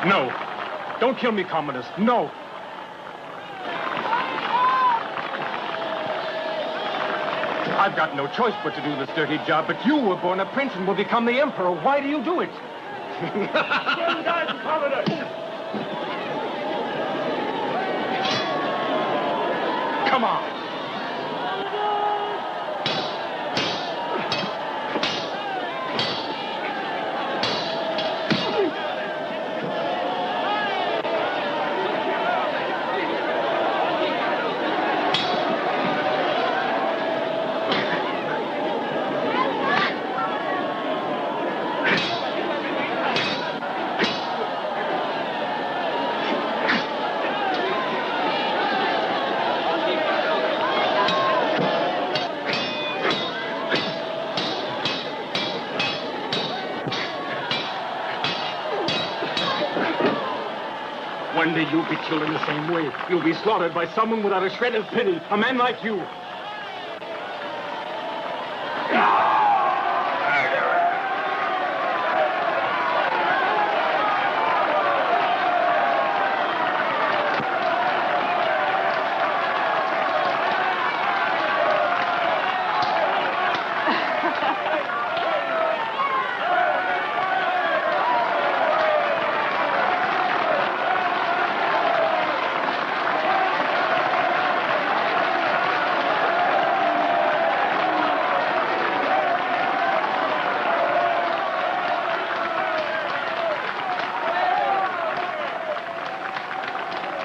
No. Don't kill me, Commodus. No. I've got no choice but to do this dirty job, but you were born a prince and will become the emperor. Why do you do it? Come on. One day you'll be killed in the same way. You'll be slaughtered by someone without a shred of pity. A man like you.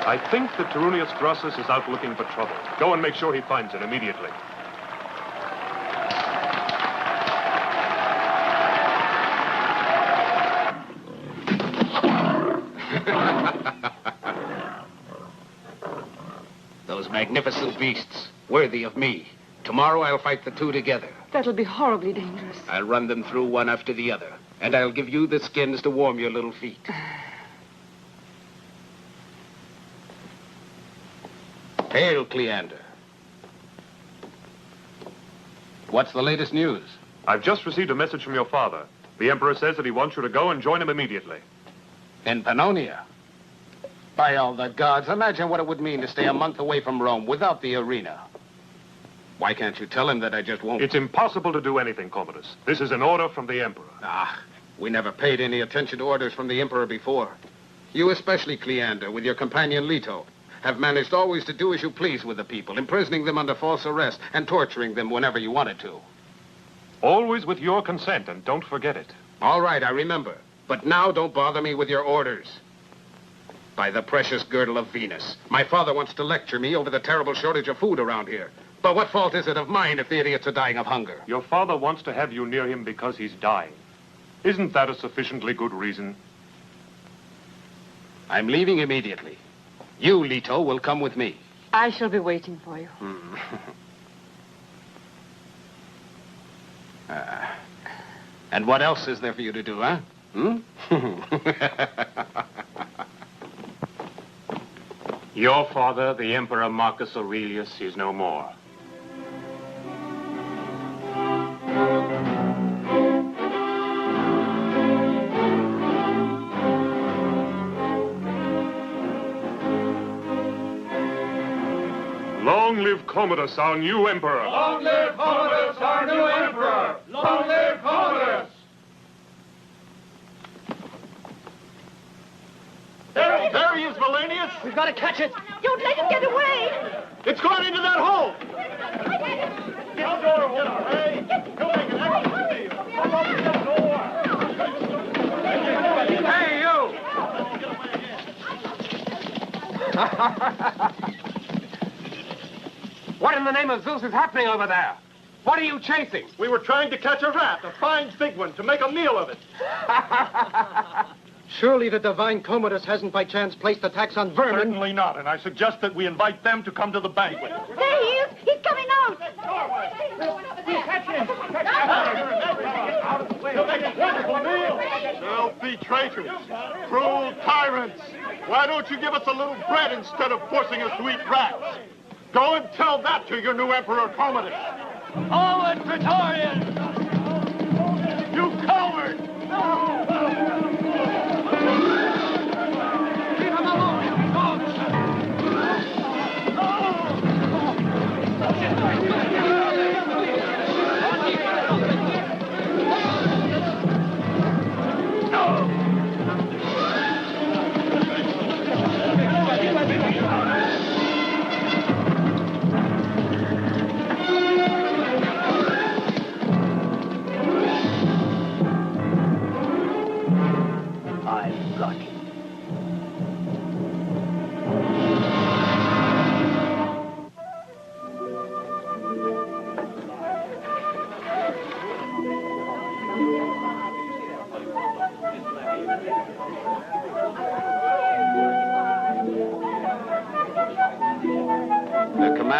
I think that Tyrrhenius Grossus is out looking for trouble. Go and make sure he finds it immediately. Those magnificent beasts, worthy of me. Tomorrow I'll fight the two together. That'll be horribly dangerous. I'll run them through one after the other, and I'll give you the skins to warm your little feet. Hail, Cleander. What's the latest news? I've just received a message from your father. The Emperor says that he wants you to go and join him immediately. In Pannonia? By all the gods, imagine what it would mean to stay a month away from Rome without the arena. Why can't you tell him that I just won't? It's impossible to do anything, Commodus. This is an order from the Emperor. We never paid any attention to orders from the Emperor before. You especially, Cleander, with your companion Leto, have managed always to do as you please with the people, imprisoning them under false arrest and torturing them whenever you wanted to. Always with your consent, and don't forget it. All right, I remember. But now don't bother me with your orders. By the precious girdle of Venus, my father wants to lecture me over the terrible shortage of food around here. But what fault is it of mine if the idiots are dying of hunger? Your father wants to have you near him because he's dying. Isn't that a sufficiently good reason? I'm leaving immediately. You, Leto, will come with me. I shall be waiting for you. And what else is there for you to do, huh? Your father, the Emperor Marcus Aurelius, is no more. Long live Commodus, our new emperor! Long live Commodus, our new emperor! Long live Commodus! There he is, Valenius! We've got to catch it. Don't let him get away. It's gone into that hole! Get the door open, hey! He'll make an exit for you! Open the door! Hey, you! What in the name of Zeus is happening over there? What are you chasing? We were trying to catch a rat, a fine big one, to make a meal of it. Surely the divine Commodus hasn't by chance placed a tax on vermin. Certainly not, and I suggest that we invite them to come to the banquet. There he is. He's coming out. Catch him! Out of the way. He'll make a wonderful meal. Filthy traitors, cruel tyrants. Why don't you give us a little bread instead of forcing us to eat rats? Go and tell that to your new Emperor Commodus. Forward, Praetorians! You coward!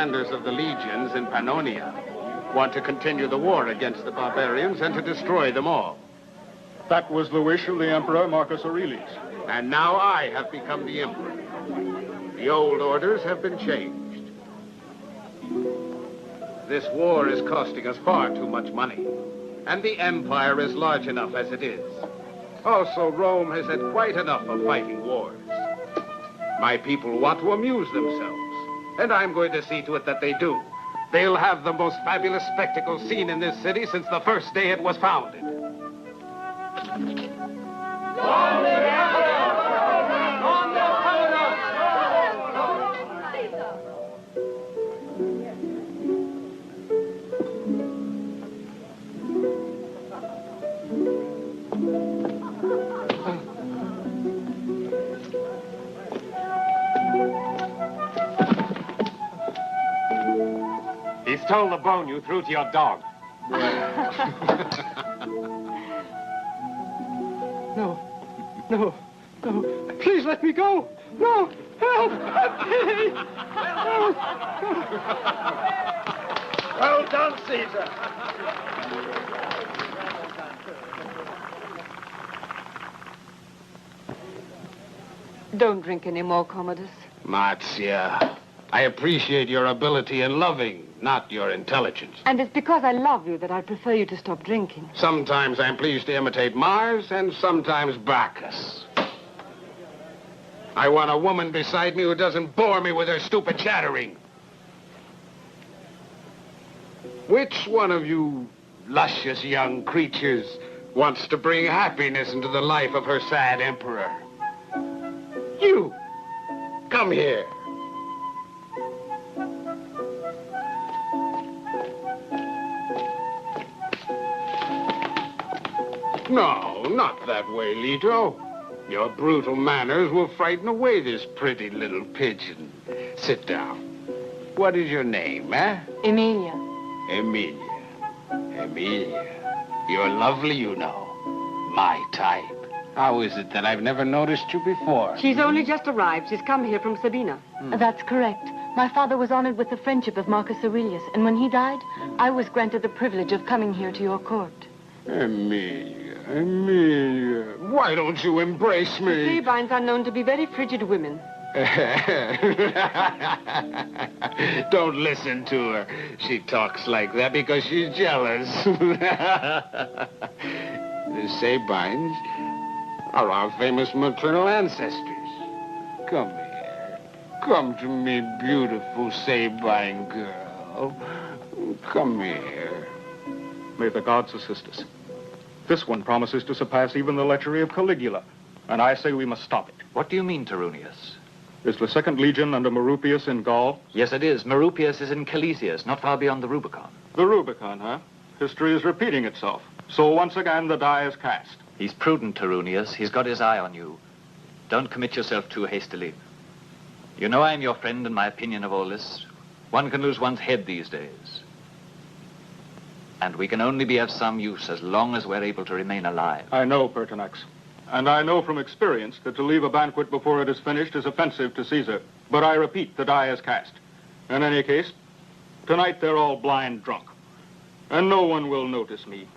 commanders of the legions in Pannonia want to continue the war against the barbarians and to destroy them all. That was the wish of the Emperor Marcus Aurelius. And now I have become the emperor. The old orders have been changed. This war is costing us far too much money, and the empire is large enough as it is. Also, Rome has had quite enough of fighting wars. My people want to amuse themselves, and I'm going to see to it that they do. They'll have the most fabulous spectacle seen in this city since the first day it was founded. He stole the bone you threw to your dog. No. Please let me go. No. Help. Please. Help. Well done, Caesar. Don't drink any more, Commodus. Marcia, I appreciate your ability in loving, not your intelligence. And it's because I love you that I prefer you to stop drinking. Sometimes I'm pleased to imitate Mars, and sometimes Bacchus. I want a woman beside me who doesn't bore me with her stupid chattering. Which one of you luscious young creatures wants to bring happiness into the life of her sad emperor? You! Come here. No, not that way, Leto. Your brutal manners will frighten away this pretty little pigeon. Sit down. What is your name, eh? Emilia. Emilia. You're lovely, you know. My type. How is it that I've never noticed you before? She's only just arrived. She's come here from Sabina. That's correct. My father was honored with the friendship of Marcus Aurelius, and when he died, I was granted the privilege of coming here to your court. Emilia, why don't you embrace The me? Sabines are known to be very frigid women. Don't listen to her. She talks like that because she's jealous. The Sabines are our famous maternal ancestors. Come here. Come to me, beautiful Sabine girl. Come here. May the gods assist us. This one promises to surpass even the lechery of Caligula, and I say we must stop it. What do you mean, Tarunius? Is the Second Legion under Merupius in Gaul? Yes, it is. Merupius is in Calesius, not far beyond the Rubicon. The Rubicon, huh? History is repeating itself. So once again, the die is cast. He's prudent, Tarunius. He's got his eye on you. Don't commit yourself too hastily. You know I'm your friend, and my opinion of all this. One can lose one's head these days. And we can only be of some use as long as we're able to remain alive. I know, Pertinax. And I know from experience that to leave a banquet before it is finished is offensive to Caesar. But I repeat, the die is cast. In any case, tonight they're all blind drunk. And no one will notice me.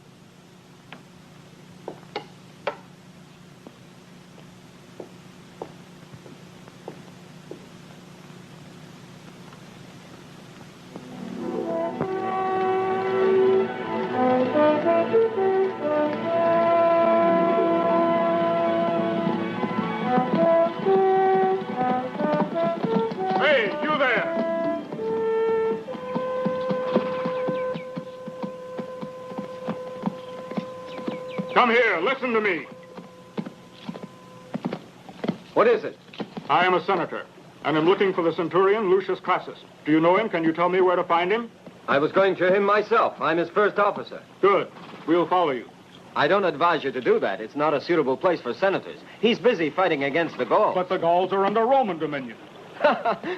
Come here, listen to me. What is it? I am a senator, and am looking for the centurion Lucius Crassus. Do you know him? Can you tell me where to find him? I was going to him myself. I'm his first officer. Good. We'll follow you. I don't advise you to do that. It's not a suitable place for senators. He's busy fighting against the Gauls. But the Gauls are under Roman dominion.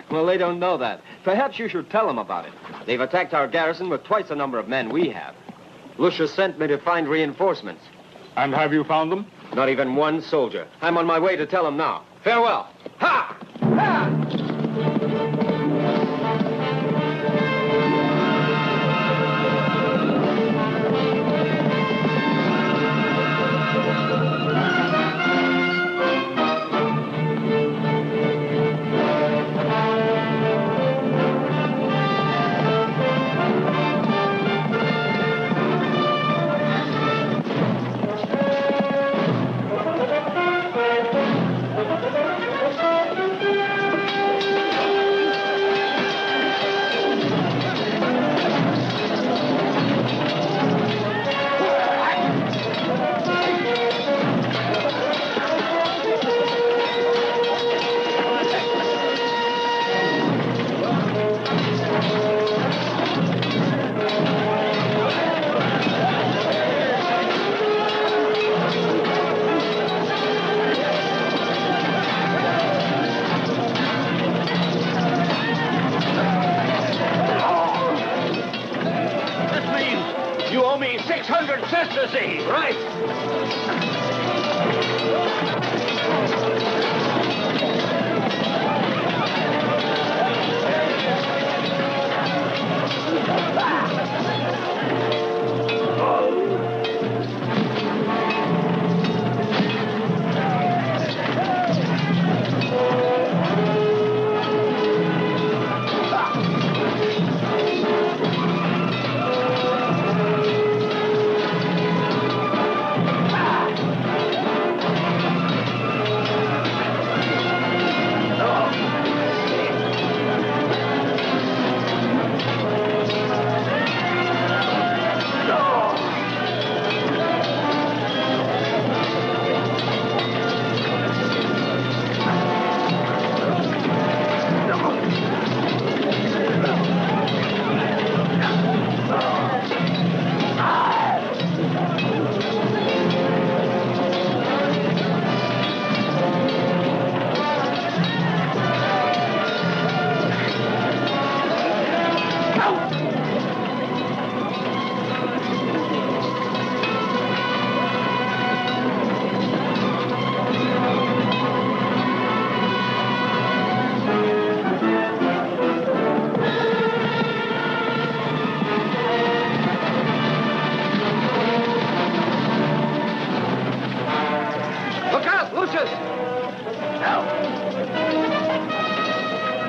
Well, they don't know that. Perhaps you should tell them about it. They've attacked our garrison with twice the number of men we have. Lucius sent me to find reinforcements. And have you found them? Not even one soldier. I'm on my way to tell them now. Farewell. Ha! Ha! ecstasy! Right!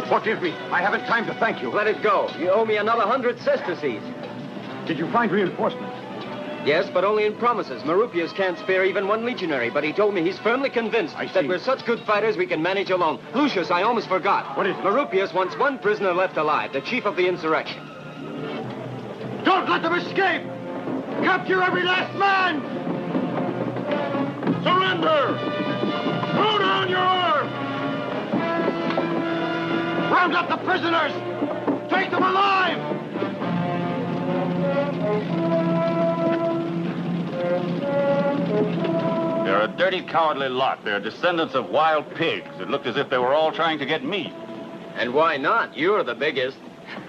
Forgive me. I haven't time to thank you. Let it go. You owe me another 100 sesterces. Did you find reinforcements? Yes, but only in promises. Marupius can't spare even one legionary, but he told me he's firmly convinced that we're such good fighters we can manage alone. Lucius, I almost forgot. What is it? Marupius wants one prisoner left alive, the chief of the insurrection. Don't let them escape! Capture every last man! Surrender! Throw down your arms! Round up the prisoners! Take them alive! They're a dirty, cowardly lot. They're descendants of wild pigs. It looked as if they were all trying to get meat. And why not? You're the biggest.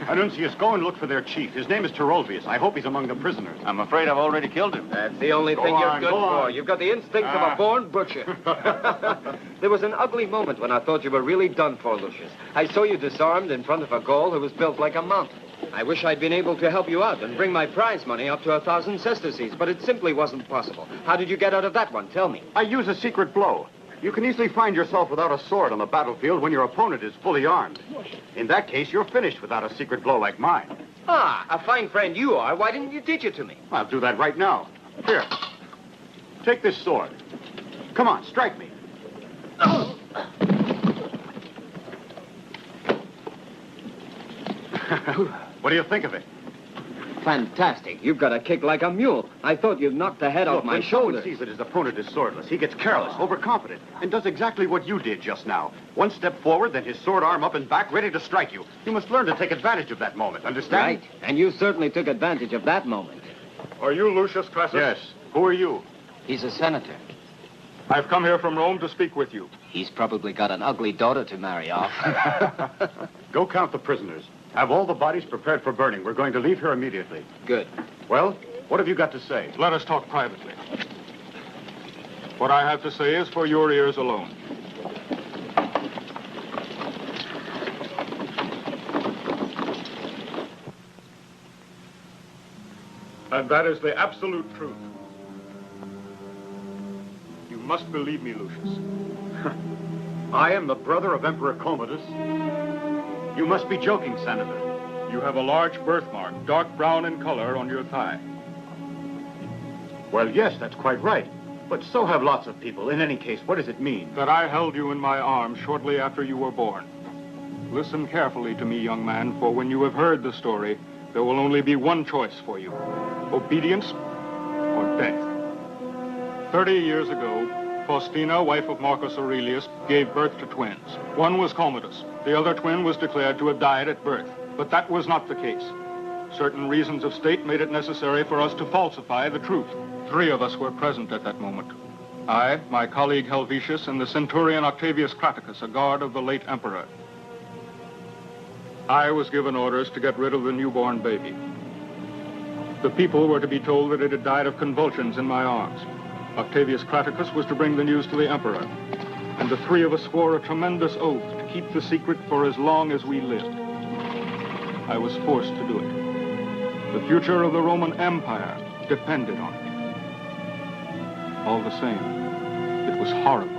Annuncius, go and look for their chief. His name is Terolvius. I hope he's among the prisoners. I'm afraid I've already killed him. That's the only thing you're good for. You've got the instincts of a born butcher. There was an ugly moment when I thought you were really done for, Lucius. I saw you disarmed in front of a Gaul who was built like a mountain. I wish I'd been able to help you out and bring my prize money up to 1,000 sesterces, but it simply wasn't possible. How did you get out of that one? Tell me. I use a secret blow. You can easily find yourself without a sword on the battlefield when your opponent is fully armed. In that case, you're finished without a secret blow like mine. Ah, a fine friend you are. Why didn't you teach it to me? I'll do that right now. Here. Take this sword. Come on, strike me. What do you think of it? Fantastic. You've got a kick like a mule. I thought you'd knocked the head off my shoulder. When someone sees that his opponent is swordless, he gets careless, overconfident, and does exactly what you did just now. One step forward, then his sword arm up and back, ready to strike you. You must learn to take advantage of that moment, understand? Right. And you certainly took advantage of that moment. Are you Lucius Crassus? Yes. Who are you? He's a senator. I've come here from Rome to speak with you. He's probably got an ugly daughter to marry off. Go count the prisoners. Have all the bodies prepared for burning. We're going to leave here immediately. Good. Well, what have you got to say? Let us talk privately. What I have to say is for your ears alone. And that is the absolute truth. You must believe me, Lucius. I am the brother of Emperor Commodus. You must be joking, Senator. You have a large birthmark, dark brown in color, on your thigh. Well, yes, that's quite right. But so have lots of people. In any case, what does it mean? That I held you in my arms shortly after you were born. Listen carefully to me, young man, for when you have heard the story, there will only be one choice for you. Obedience or death. 30 years ago, Faustina, wife of Marcus Aurelius, gave birth to twins. One was Commodus. The other twin was declared to have died at birth. But that was not the case. Certain reasons of state made it necessary for us to falsify the truth. 3 of us were present at that moment. I, my colleague Helvetius, and the centurion Octavius Craticus, a guard of the late emperor. I was given orders to get rid of the newborn baby. The people were to be told that it had died of convulsions in my arms. Octavius Craticus was to bring the news to the emperor. And the three of us swore a tremendous oath to keep the secret for as long as we lived. I was forced to do it. The future of the Roman Empire depended on it. All the same, it was horrible.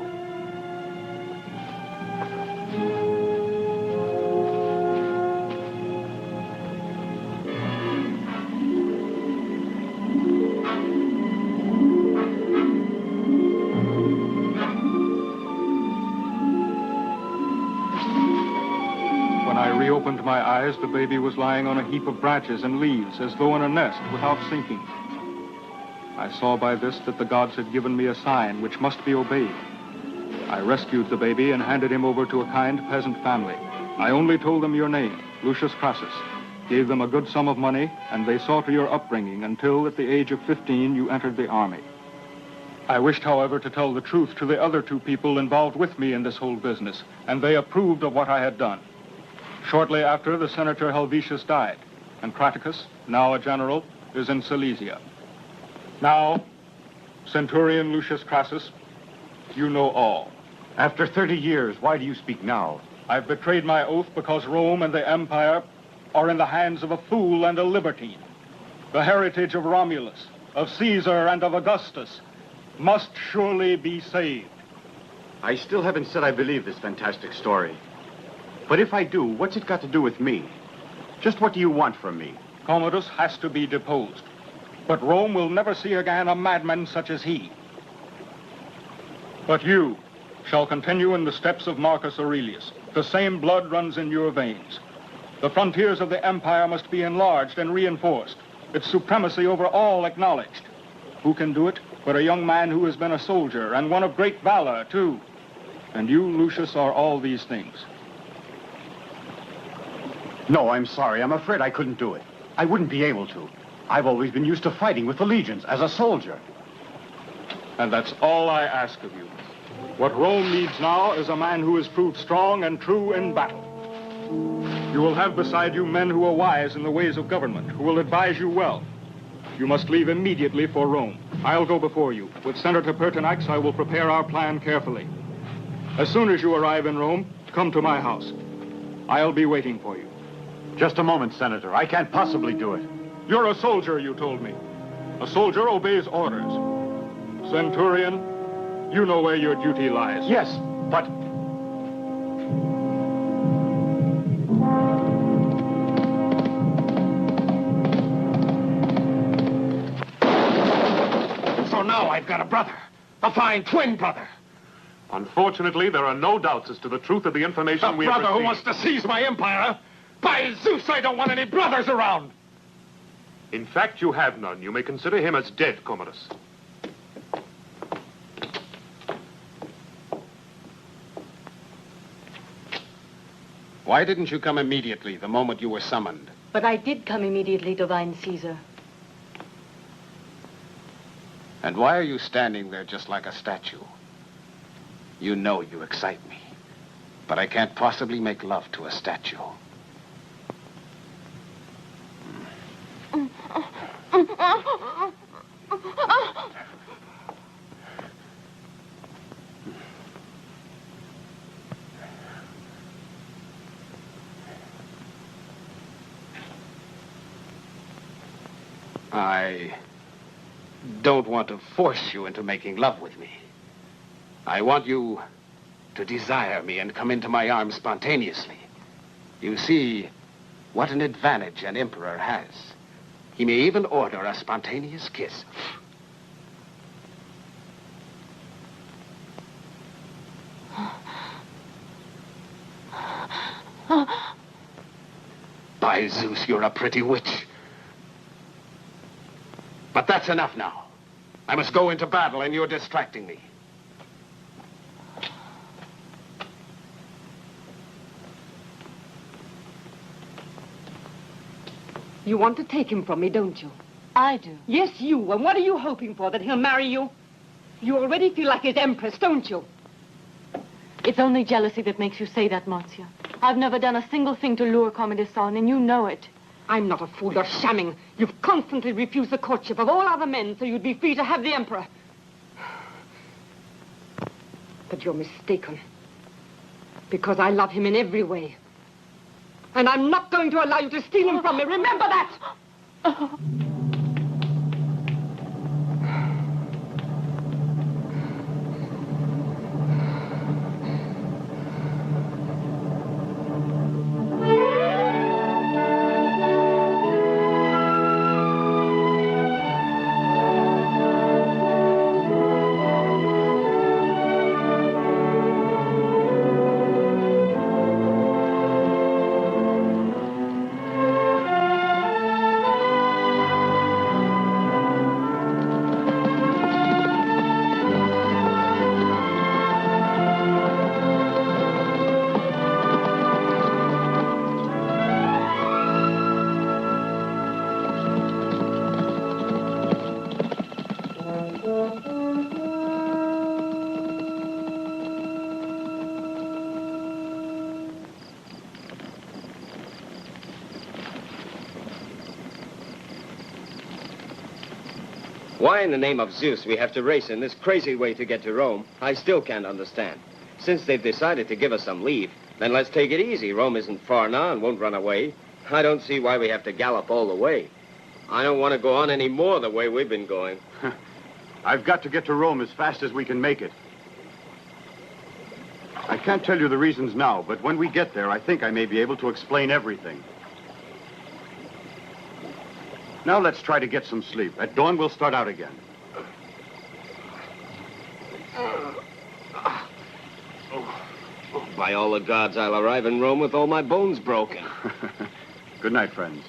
Opened my eyes, the baby was lying on a heap of branches and leaves, as though in a nest, without sinking. I saw by this that the gods had given me a sign which must be obeyed. I rescued the baby and handed him over to a kind peasant family. I only told them your name, Lucius Crassus, gave them a good sum of money, and they saw to your upbringing until, at the age of 15, you entered the army. I wished, however, to tell the truth to the other two people involved with me in this whole business, and they approved of what I had done. Shortly after, the Senator Helvetius died, and Craticus, now a general, is in Silesia. Now, Centurion Lucius Crassus, you know all. After 30 years, why do you speak now? I've betrayed my oath because Rome and the Empire are in the hands of a fool and a libertine. The heritage of Romulus, of Caesar, and of Augustus must surely be saved. I still haven't said I believe this fantastic story. But if I do, what's it got to do with me? Just what do you want from me? Commodus has to be deposed. But Rome will never see again a madman such as he. But you shall continue in the steps of Marcus Aurelius. The same blood runs in your veins. The frontiers of the empire must be enlarged and reinforced. Its supremacy over all acknowledged. Who can do it but a young man who has been a soldier, and one of great valor, too? And you, Lucius, are all these things. No, I'm sorry. I'm afraid I couldn't do it. I wouldn't be able to. I've always been used to fighting with the legions as a soldier. And that's all I ask of you. What Rome needs now is a man who has proved strong and true in battle. You will have beside you men who are wise in the ways of government, who will advise you well. You must leave immediately for Rome. I'll go before you. With Senator Pertinax, I will prepare our plan carefully. As soon as you arrive in Rome, come to my house. I'll be waiting for you. Just a moment, Senator. I can't possibly do it. You're a soldier, you told me. A soldier obeys orders. Centurion, you know where your duty lies. Yes, but... So now I've got a brother. A fine twin brother. Unfortunately, there are no doubts as to the truth of the information we have received. A brother who wants to seize my empire? By Zeus, I don't want any brothers around! In fact, you have none. You may consider him as dead, Commodus. Why didn't you come immediately, the moment you were summoned? But I did come immediately, divine Caesar. And why are you standing there just like a statue? You know you excite me. But I can't possibly make love to a statue. I don't want to force you into making love with me. I want you to desire me and come into my arms spontaneously. You see what an advantage an emperor has. He may even order a spontaneous kiss. By Zeus, you're a pretty witch. But that's enough now. I must go into battle, and you're distracting me. You want to take him from me, don't you? I do. Yes, you. And what are you hoping for? That he'll marry you? You already feel like his empress, don't you? It's only jealousy that makes you say that, Marcia. I've never done a single thing to lure Commodus on, and you know it. I'm not a fool. You're shamming. You've constantly refused the courtship of all other men so you'd be free to have the Emperor. But you're mistaken. Because I love him in every way. And I'm not going to allow you to steal him from me. Remember that! Why in the name of Zeus we have to race in this crazy way to get to Rome, I still can't understand. Since they've decided to give us some leave, then let's take it easy. Rome isn't far now and won't run away. I don't see why we have to gallop all the way. I don't want to go on any more the way we've been going. I've got to get to Rome as fast as we can make it. I can't tell you the reasons now, but when we get there, I think I may be able to explain everything. Now let's try to get some sleep. At dawn, we'll start out again. By all the gods, I'll arrive in Rome with all my bones broken. Good night, friends.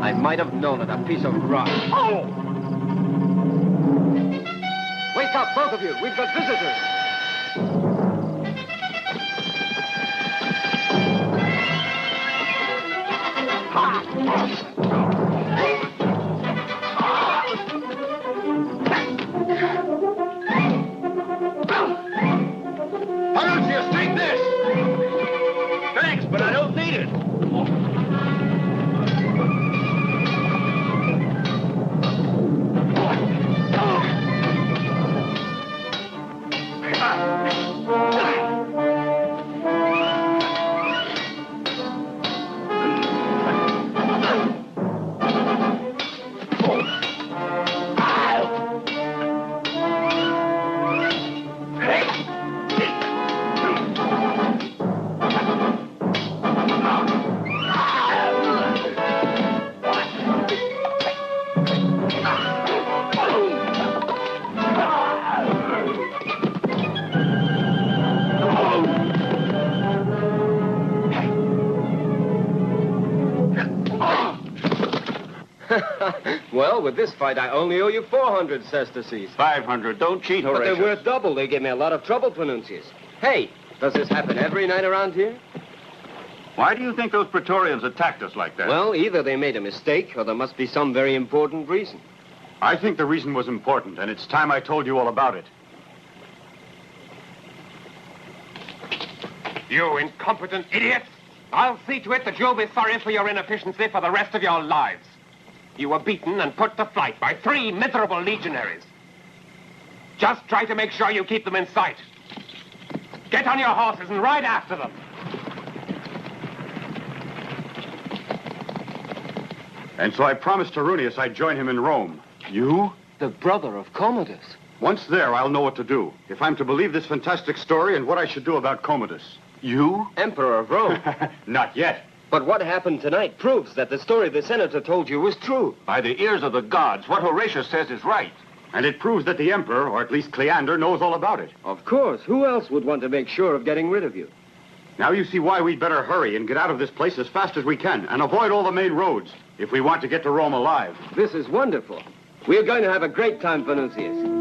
I might have known it, a piece of rock. Oh! Wake up, both of you. We've got visitors. Panucius, take this! Thanks, but I don't need it. Well, with this fight, I only owe you 400 sesterces. 500. Don't cheat, But Horatius. they're worth double. They gave me a lot of trouble, Panucius. Hey, does this happen every night around here? Why do you think those Praetorians attacked us like that? Well, either they made a mistake, or there must be some very important reason. I think the reason was important, and it's time I told you all about it. You incompetent idiots! I'll see to it that you'll be sorry for your inefficiency for the rest of your lives. You were beaten and put to flight by 3 miserable legionaries. Just try to make sure you keep them in sight. Get on your horses and ride after them. And so I promised Tarunius I'd join him in Rome. You? The brother of Commodus. Once there, I'll know what to do. If I'm to believe this fantastic story and what I should do about Commodus. You? Emperor of Rome. Not yet. But what happened tonight proves that the story the senator told you was true. By the ears of the gods, what Horatius says is right. And it proves that the emperor, or at least Cleander, knows all about it. Of course. Who else would want to make sure of getting rid of you? Now you see why we'd better hurry and get out of this place as fast as we can and avoid all the main roads if we want to get to Rome alive. This is wonderful. We're going to have a great time, Venusius.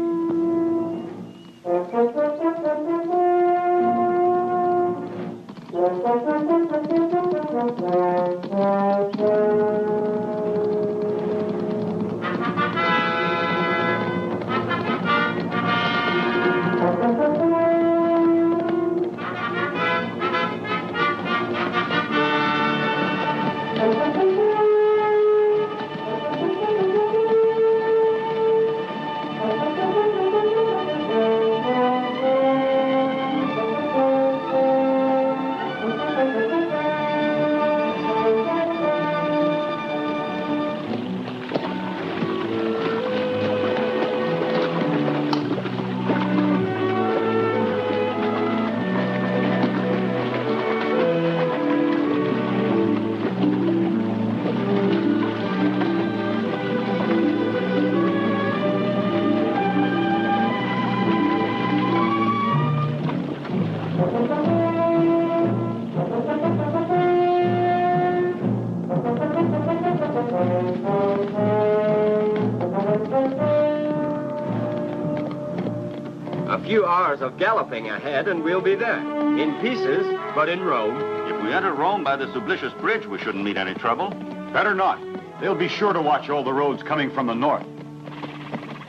A few hours of galloping ahead and we'll be there. In pieces, but in Rome. If we enter Rome by the Sublicious Bridge, we shouldn't meet any trouble. Better not. They'll be sure to watch all the roads coming from the north.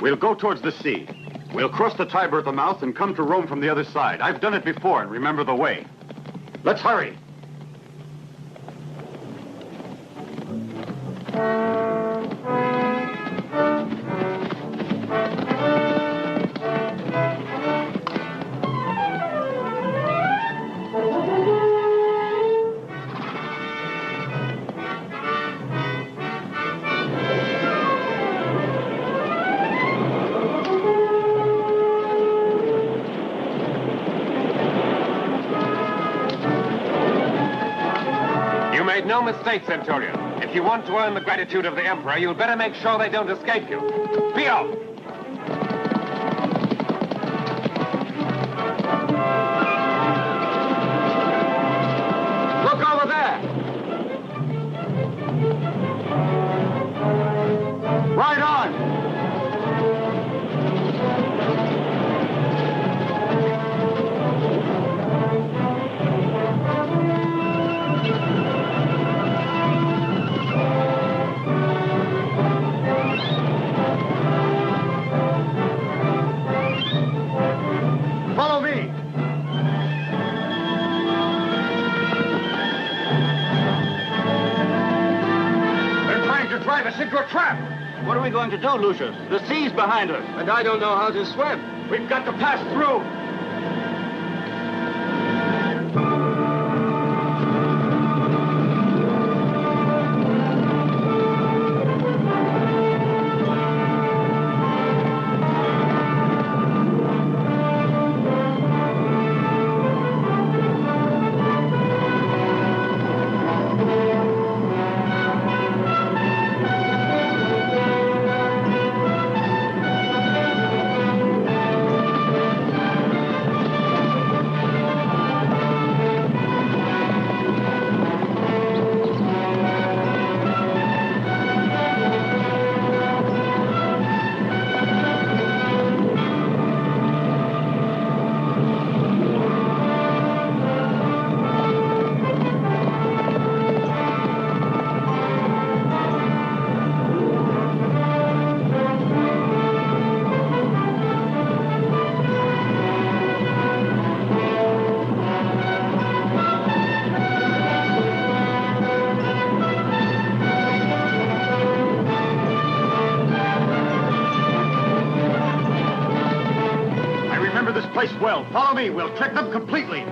We'll go towards the sea. We'll cross the Tiber at the mouth and come to Rome from the other side. I've done it before and remember the way. Let's hurry. No mistake, Centurion. If you want to earn the gratitude of the Emperor, you'll better make sure they don't escape you. Be off! Look over there! Right on! Drive us into a trap! What are we going to do, Lucius? The sea's behind us. And I don't know how to swim. We've got to pass through! Place well. Follow me. We'll trick them completely.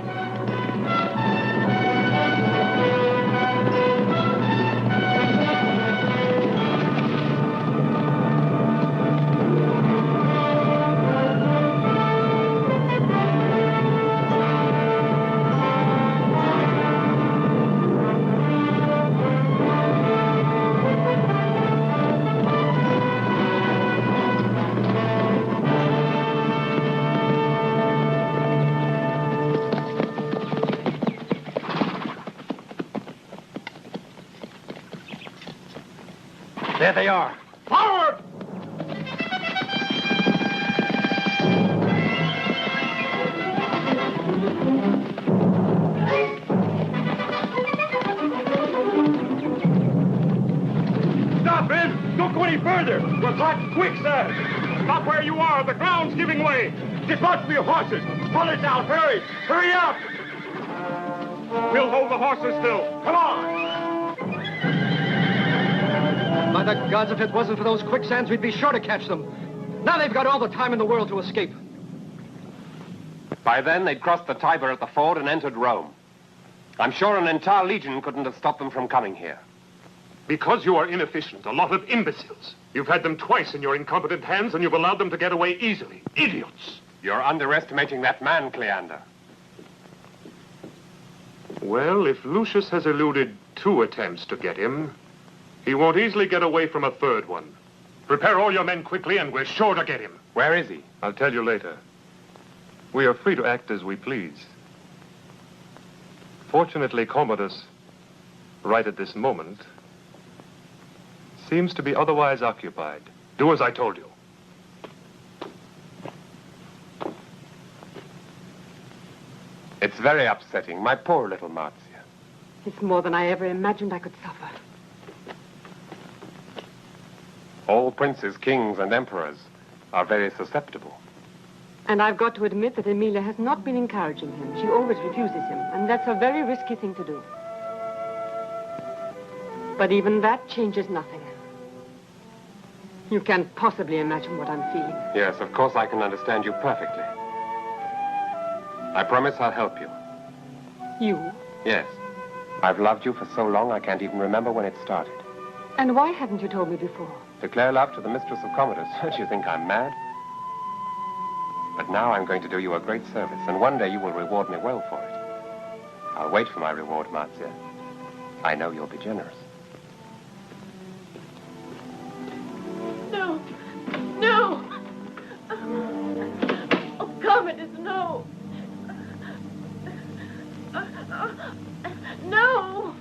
There they are. Forward! Stop, Ben! Don't go any further! We're caught in quicksand! Stop where you are! The ground's giving way! Dismount from your horses! Pull it down! Hurry! Hurry up! We'll hold the horses still! Come on! By the gods, if it wasn't for those quicksands, we'd be sure to catch them. Now they've got all the time in the world to escape. By then, they'd crossed the Tiber at the ford and entered Rome. I'm sure an entire legion couldn't have stopped them from coming here. Because you are inefficient, a lot of imbeciles. You've had them twice in your incompetent hands, and you've allowed them to get away easily. Idiots! You're underestimating that man, Cleander. Well, if Lucius has eluded 2 attempts to get him, he won't easily get away from a 3rd one. Prepare all your men quickly, and we're sure to get him. Where is he? I'll tell you later. We are free to act as we please. Fortunately, Commodus, right at this moment, seems to be otherwise occupied. Do as I told you. It's very upsetting. My poor little Marcia. It's more than I ever imagined I could suffer. All princes, kings, and emperors are very susceptible. And I've got to admit that Emilia has not been encouraging him. She always refuses him, and that's a very risky thing to do. But even that changes nothing. You can't possibly imagine what I'm feeling. Yes, of course I can understand you perfectly. I promise I'll help you. You? Yes. I've loved you for so long I can't even remember when it started. And why haven't you told me before? Declare love to the mistress of Commodus. Don't you think I'm mad? But now I'm going to do you a great service, and one day you will reward me well for it. I'll wait for my reward, Marcia. I know you'll be generous. No. No. Oh, Commodus, no. No.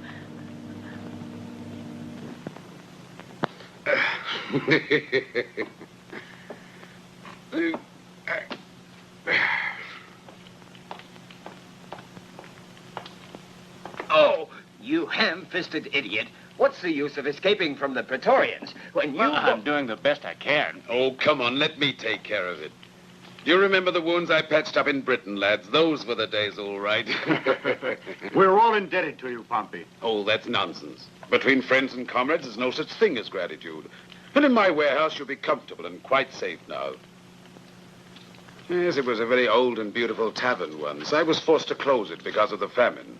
Oh, you ham-fisted idiot. What's the use of escaping from the Praetorians when you... I'm doing the best I can. Oh, come on, let me take care of it. Do you remember the wounds I patched up in Britain, lads? Those were the days, all right. We're all indebted to you, Pompey. Oh, that's nonsense. Between friends and comrades, there's no such thing as gratitude. And in my warehouse, you'll be comfortable and quite safe now. Yes, it was a very old and beautiful tavern once. I was forced to close it because of the famine.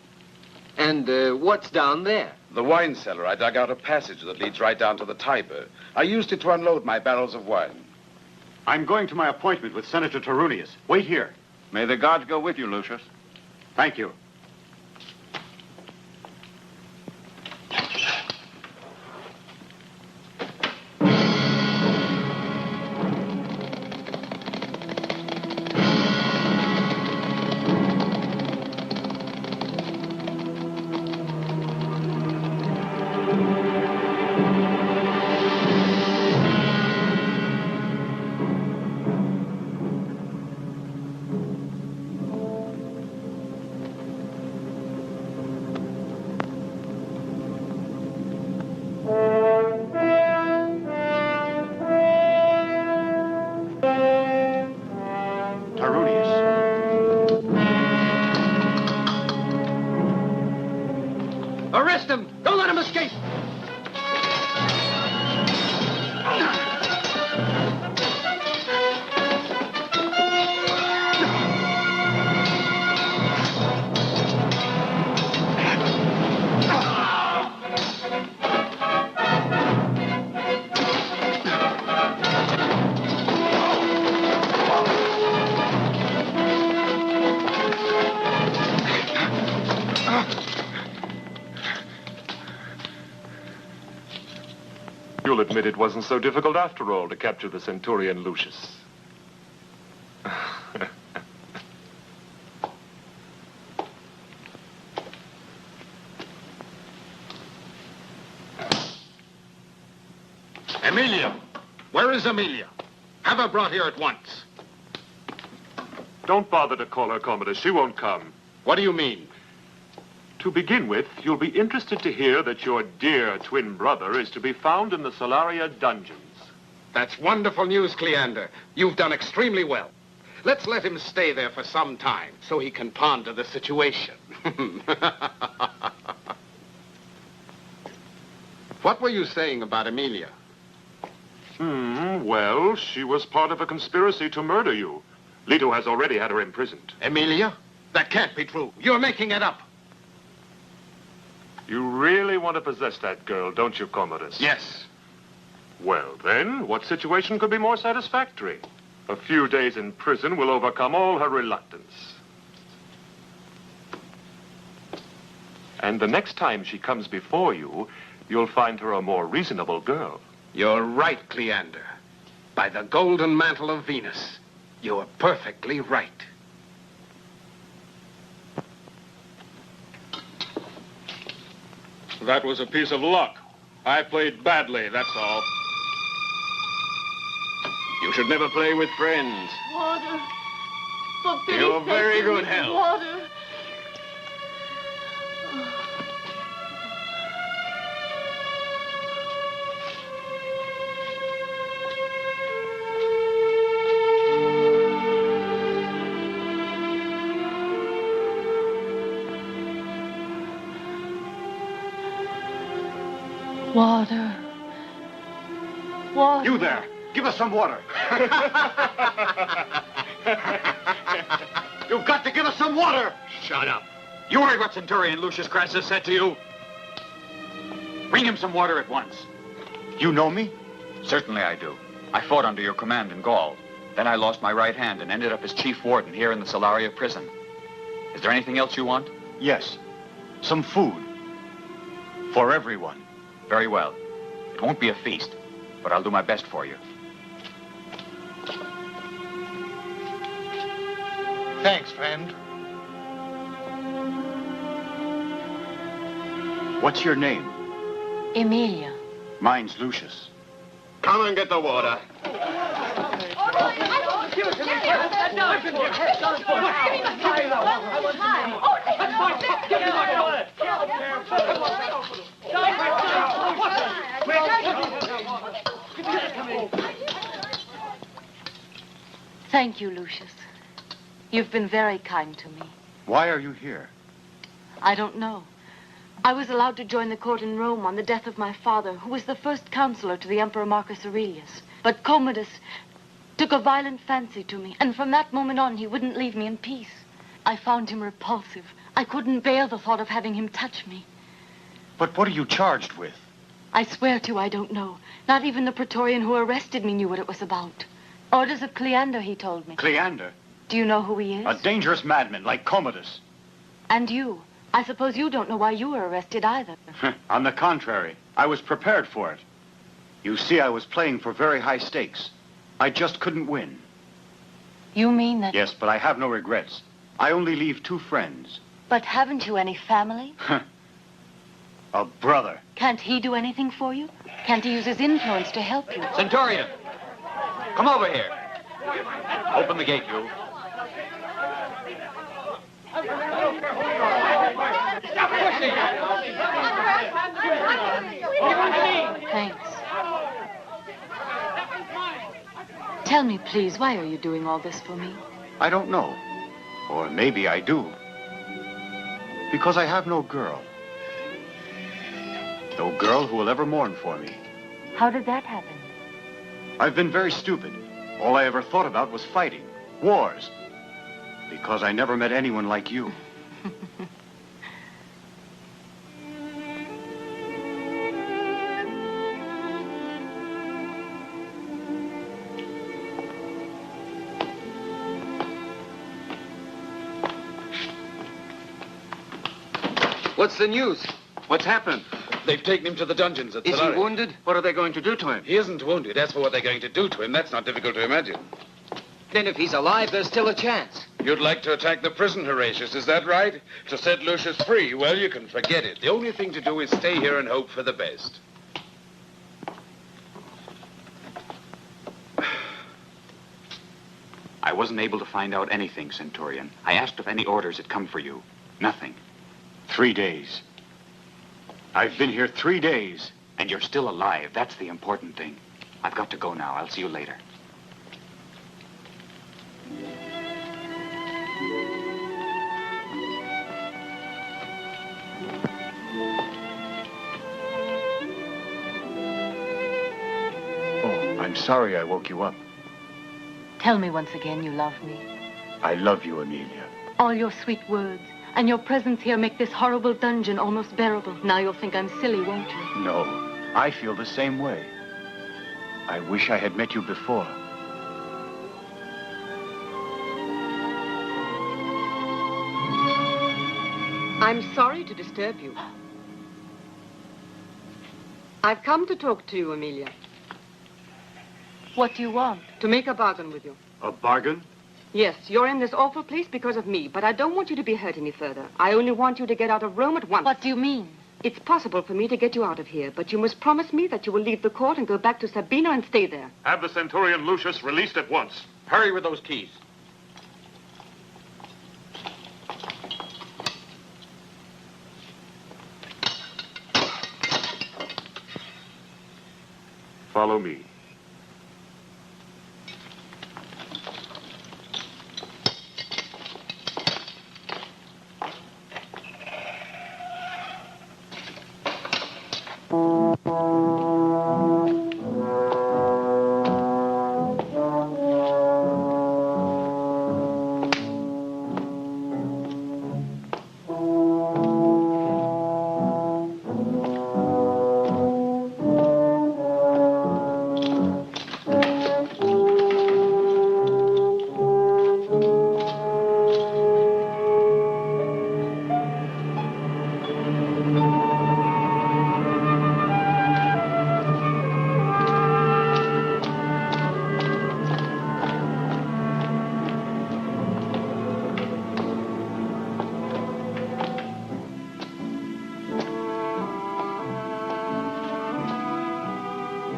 And what's down there? The wine cellar. I dug out a passage that leads right down to the Tiber. I used it to unload my barrels of wine. I'm going to my appointment with Senator Tarunius. Wait here. May the gods go with you, Lucius. Thank you. Arrest him! Don't let him escape! You'll admit it wasn't so difficult after all to capture the Centurion Lucius. Emilia! Where is Emilia? Have her brought here at once. Don't bother to call her, Commodus. She won't come. What do you mean? To begin with, you'll be interested to hear that your dear twin brother is to be found in the Salaria dungeons. That's wonderful news, Cleander. You've done extremely well. Let's let him stay there for some time so he can ponder the situation. What were you saying about Emilia? Well, she was part of a conspiracy to murder you. Leto has already had her imprisoned. Emilia? That can't be true. You're making it up. You really want to possess that girl, don't you, Commodus? Yes. Well, then, what situation could be more satisfactory? A few days in prison will overcome all her reluctance. And the next time she comes before you, you'll find her a more reasonable girl. You're right, Cleander. By the golden mantle of Venus, you're perfectly right. That was a piece of luck. I played badly, that's all. You should never play with friends. Water. For pity's You're sake, very give good me help. Water. Water. Water. You there! Give us some water! You've got to give us some water! Shut up. You heard what Centurion Lucius Crassus said to you? Bring him some water at once. You know me? Certainly I do. I fought under your command in Gaul. Then I lost my right hand and ended up as chief warden here in the Salaria prison. Is there anything else you want? Yes. Some food. For everyone. Very well. It won't be a feast, but I'll do my best for you. Thanks, friend. What's your name? Emilia. Mine's Lucius. Come and get the water. Thank you, Lucius. You've been very kind to me. Why are you here? I don't know. I was allowed to join the court in Rome on the death of my father, who was the first counselor to the Emperor Marcus Aurelius. But Commodus took a violent fancy to me, and from that moment on, he wouldn't leave me in peace. I found him repulsive. I couldn't bear the thought of having him touch me. But what are you charged with? I swear to you, I don't know. Not even the Praetorian who arrested me knew what it was about. Orders of Cleander, he told me. Cleander? Do you know who he is? A dangerous madman like Commodus. And you. I suppose you don't know why you were arrested either. On the contrary, I was prepared for it. You see, I was playing for very high stakes. I just couldn't win. You mean that... Yes, but I have no regrets. I only leave 2 friends. But haven't you any family? A brother. Can't he do anything for you? Can't he use his influence to help you? Centurion! Come over here. Open the gate, you. Thanks. Tell me, please, why are you doing all this for me? I don't know. Or maybe I do. Because I have no girl. No girl who will ever mourn for me. How did that happen? I've been very stupid. All I ever thought about was fighting. Wars. Because I never met anyone like you. What's the news? What's happened? They've taken him to the dungeons at Is he Salaria. wounded? What are they going to do to him? He isn't wounded. As for what they're going to do to him, that's not difficult to imagine. Then if he's alive, there's still a chance. You'd like to attack the prison, Horatius, is that right? To set Lucius free? Well, you can forget it. The only thing to do is stay here and hope for the best. wasn't able to find out anything, Centurion. I asked if any orders had come for you. Nothing. 3 days. I've been here 3 days. And you're still alive. That's the important thing. I've got to go now. I'll see you later. Oh, I'm sorry I woke you up. Tell me once again you love me. I love you, Amelia. All your sweet words and your presence here make this horrible dungeon almost bearable. Now you'll think I'm silly, won't you? No, I feel the same way. I wish I had met you before. I'm sorry to disturb you. I've come to talk to you, Amelia. What do you want? To make a bargain with you. A bargain? Yes, you're in this awful place because of me, but I don't want you to be hurt any further. I only want you to get out of Rome at once. What do you mean? It's possible for me to get you out of here, but you must promise me that you will leave the court and go back to Sabina and stay there. Have the Centurion Lucius released at once. Hurry with those keys. Follow me.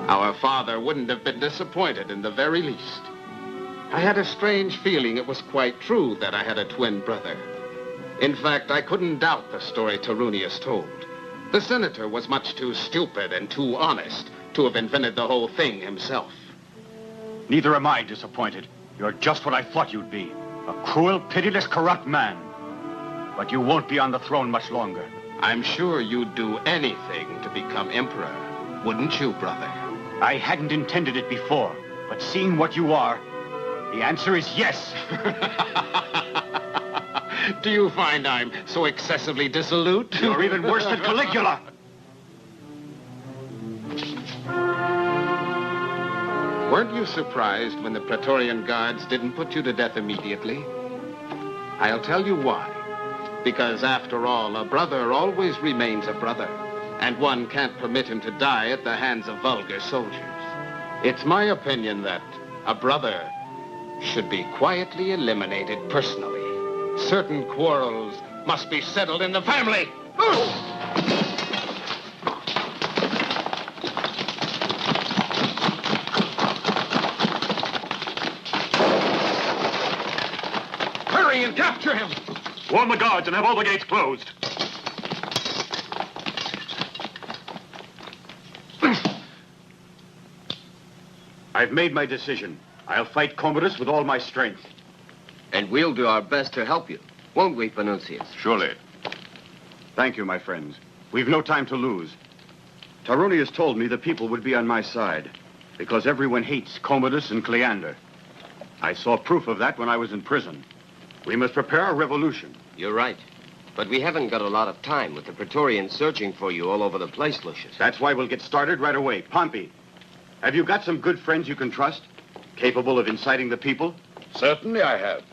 Our father wouldn't have been disappointed in the very least. I had a strange feeling it was quite true that I had a twin brother. In fact, I couldn't doubt the story Tarunius told. The senator was much too stupid and too honest to have invented the whole thing himself. Neither am I disappointed. You're just what I thought you'd be. A cruel, pitiless, corrupt man. But you won't be on the throne much longer. I'm sure you'd do anything to become emperor, wouldn't you, brother? I hadn't intended it before, but seeing what you are, the answer is yes. Do you find I'm so excessively dissolute? You're even worse than Caligula. Weren't you surprised when the Praetorian Guards didn't put you to death immediately? I'll tell you why. Because after all, a brother always remains a brother, and one can't permit him to die at the hands of vulgar soldiers. It's my opinion that a brother should be quietly eliminated personally. Certain quarrels must be settled in the family. Hurry and capture him! Warn the guards and have all the gates closed. I've made my decision. I'll fight Commodus with all my strength. And we'll do our best to help you. Won't we, Panucius? Surely. Thank you, my friends. We've no time to lose. Tarunius told me the people would be on my side, because everyone hates Commodus and Cleander. I saw proof of that when I was in prison. We must prepare a revolution. You're right. But we haven't got a lot of time with the Praetorians searching for you all over the place, Lucius. That's why we'll get started right away. Pompey, have you got some good friends you can trust? Capable of inciting the people? Certainly I have.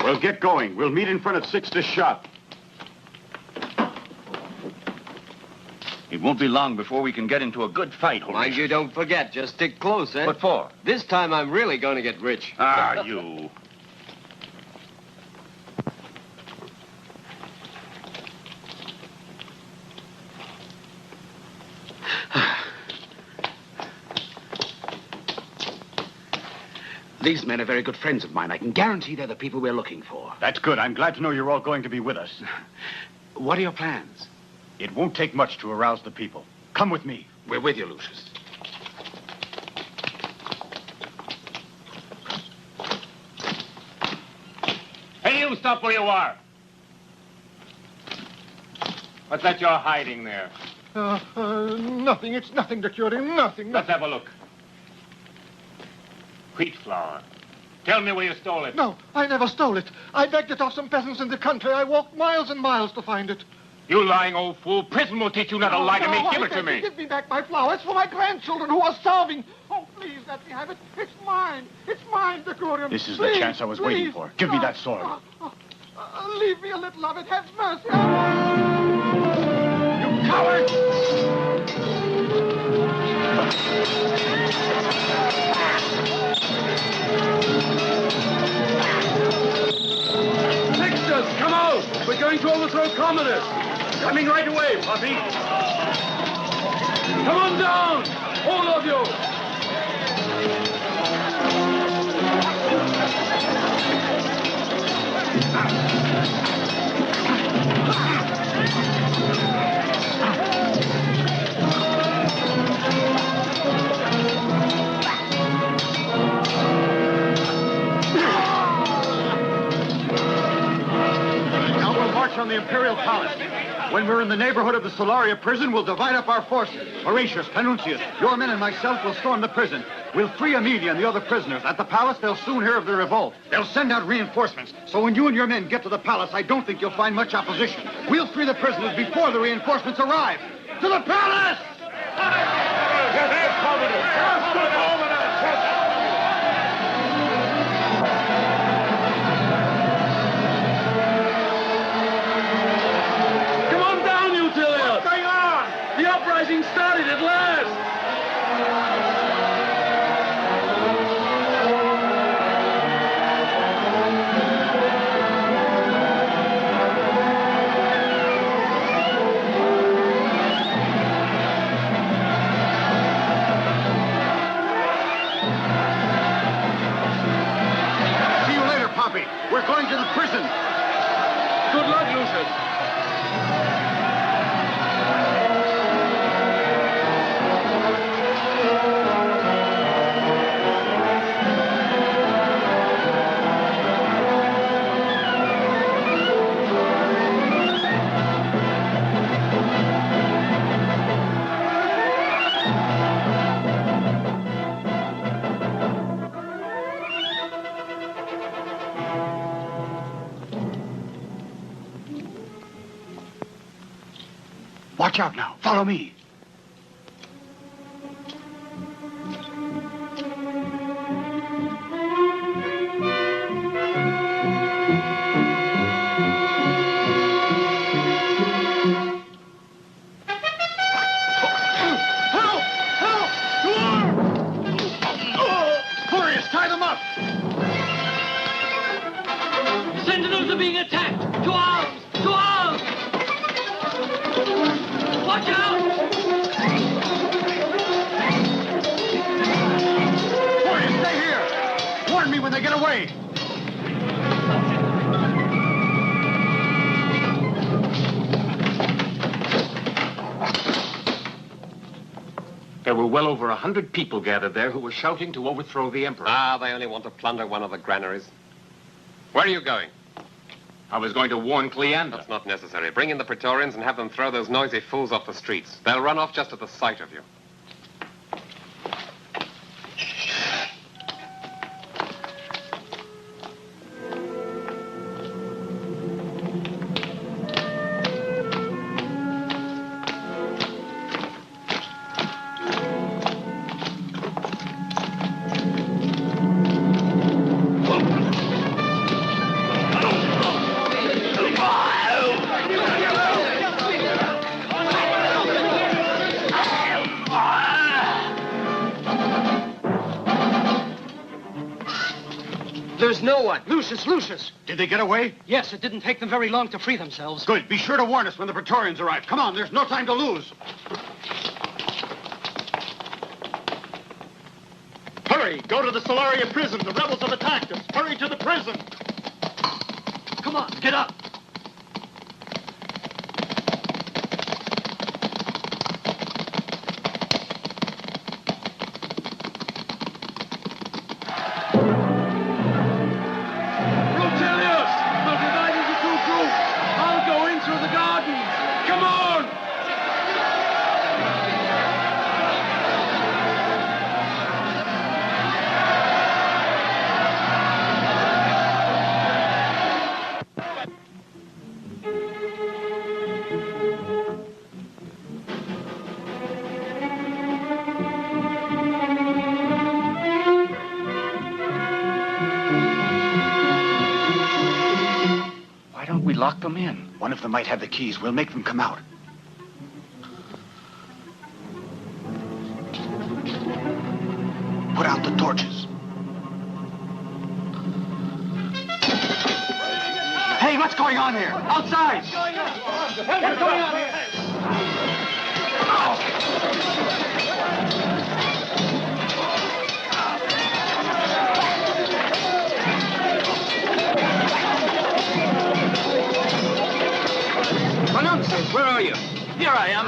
Well, get going. We'll meet in front of Sixtus' shop. It won't be long before we can get into a good fight, Horatius. Mind you don't forget, just stick close, eh? What for? This time I'm really going to get rich. Ah, you. These men are very good friends of mine. I can guarantee they're the people we're looking for. That's good. I'm glad to know you're all going to be with us. What are your plans? It won't take much to arouse the people. Come with me. We're with you, Lucius. Hey, you, stop where you are. What's that you're hiding there? Nothing. It's nothing, the Curie. Nothing. Let's have a look. Wheat flour. Tell me where you stole it. No, I never stole it. I begged it off some peasants in the country. I walked miles and miles to find it. You lying old fool. Prison will teach you not to lie to me. Give it to me. Give me back my flour. It's for my grandchildren who are starving. Oh, please, let me have it. It's mine. It's mine, the Curie. This is the chance I was waiting for. Give me that sword. Leave me a little of it. Have mercy. You coward! Fixers, come out! We're going to overthrow communists! Coming right away, Puppy! Come on down! All of you! Now we'll march on the Imperial Palace. When we're in the neighborhood of the Solaria prison, we'll divide up our forces. Horatius, Panuncius, your men and myself will storm the prison. We'll free Amelia and the other prisoners. At the palace, they'll soon hear of the revolt. They'll send out reinforcements. So when you and your men get to the palace, I don't think you'll find much opposition. We'll free the prisoners before the reinforcements arrive. To the palace! The uprising started at last! See you later, Poppy. We're going to the prison. Good luck, Lucius. Watch out now. Follow me. Furious, tie them up! Sentinels are being attacked! To arms! To arms! Watch out! Furious, stay here! Warn me when they get away! There were well over 100 people gathered there who were shouting to overthrow the emperor. Ah, they only want to plunder one of the granaries. Where are you going? I was going to warn Cleander. That's not necessary. Bring in the Praetorians and have them throw those noisy fools off the streets. They'll run off just at the sight of you. There's no one. Lucius. Did they get away? Yes, it didn't take them very long to free themselves. Good. Be sure to warn us when the Praetorians arrive. Come on, there's no time to lose. Hurry! Hurry, go to the Solaria prison. The rebels have attacked us. Hurry to the prison. Come on, get up. We lock them in. One of them might have the keys. We'll make them come out. Put out the torches. Hey, what's going on here? Outside! What's going on here? Where are you? Here I am.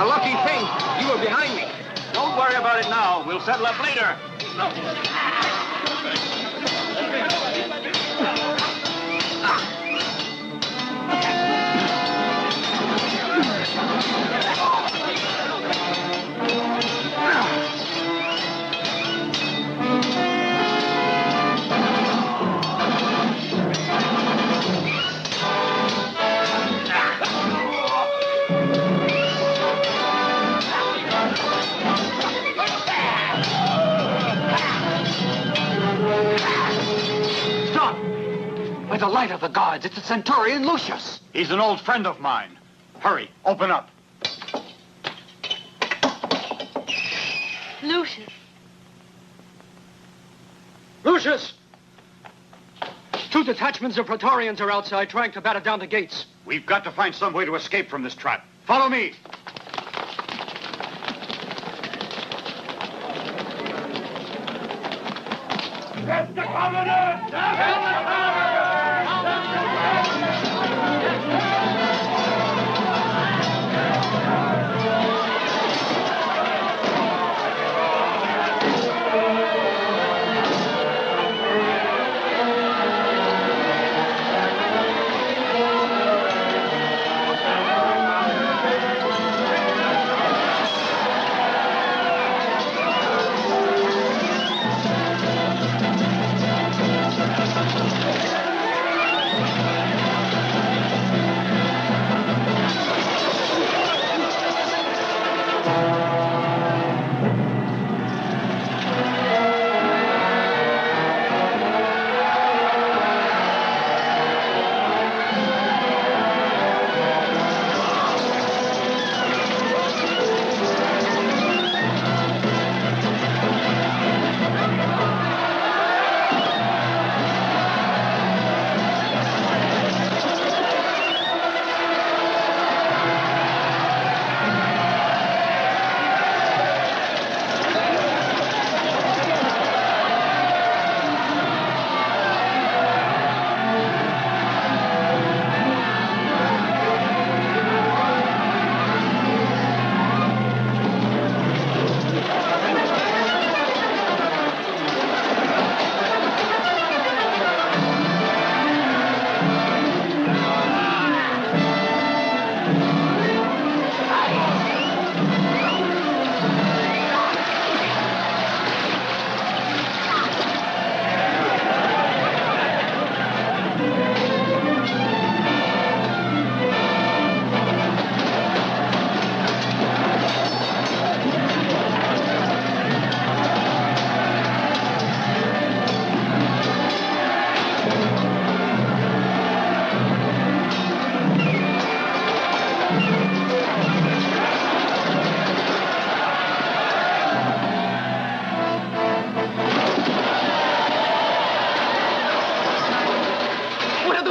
A lucky thing. You were behind me. Don't worry about it now. We'll settle up later. By the light of the gods, it's the Centurion Lucius. He's an old friend of mine. Hurry, open up. Lucius. Lucius! 2 detachments of Praetorians are outside trying to batter down the gates. We've got to find some way to escape from this trap. Follow me. Get the Commandant!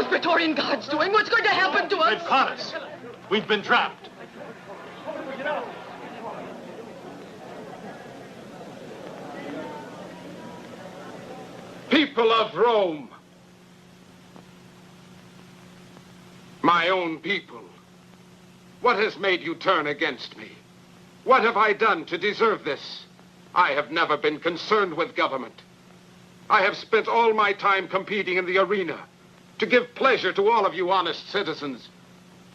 Praetorian guards doing? What's going to happen to us? They've caught us. We've been trapped. people of Rome, my own people, what has made you turn against me? What have I done to deserve this? I have never been concerned with government. I have spent all my time competing in the arena to give pleasure to all of you honest citizens.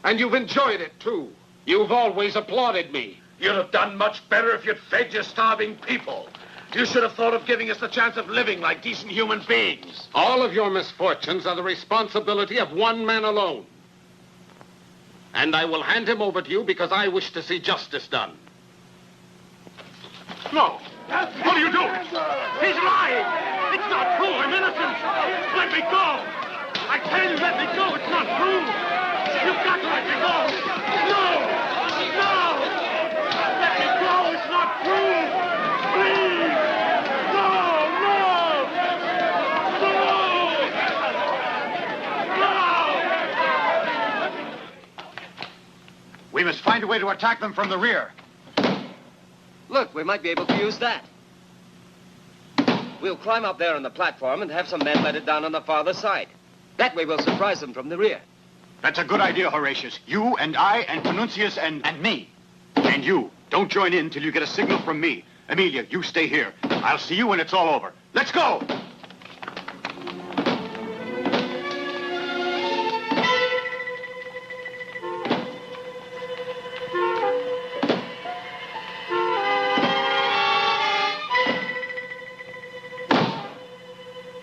And you've enjoyed it, too. You've always applauded me. You'd have done much better if you'd fed your starving people. You should have thought of giving us the chance of living like decent human beings. All of your misfortunes are the responsibility of one man alone. And I will hand him over to you because I wish to see justice done. No. What are you doing? He's lying. It's not true. I'm innocent. Let me go. I tell you, let me go. It's not true. You've got to let me go. No. No. Let me go. It's not true. Please. No. No. No. We must find a way to attack them from the rear. Look, we might be able to use that. We'll climb up there on the platform and have some men let it down on the farther side. That way we'll surprise them from the rear. That's a good idea, Horatius. You and I and Panuncius and me. And you. Don't join in till you get a signal from me. Emilia, you stay here. I'll see you when it's all over. Let's go!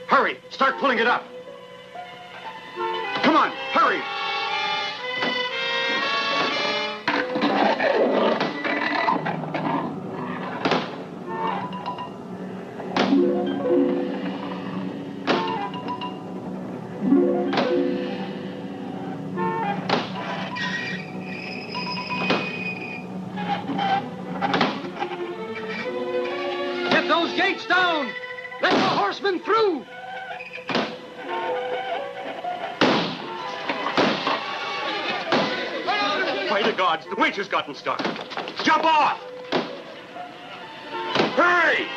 Hurry! Start pulling it up! Come on, hurry! Get those gates down! Let the horsemen through! By the gods, the witch has gotten stuck. Jump off! Hurry!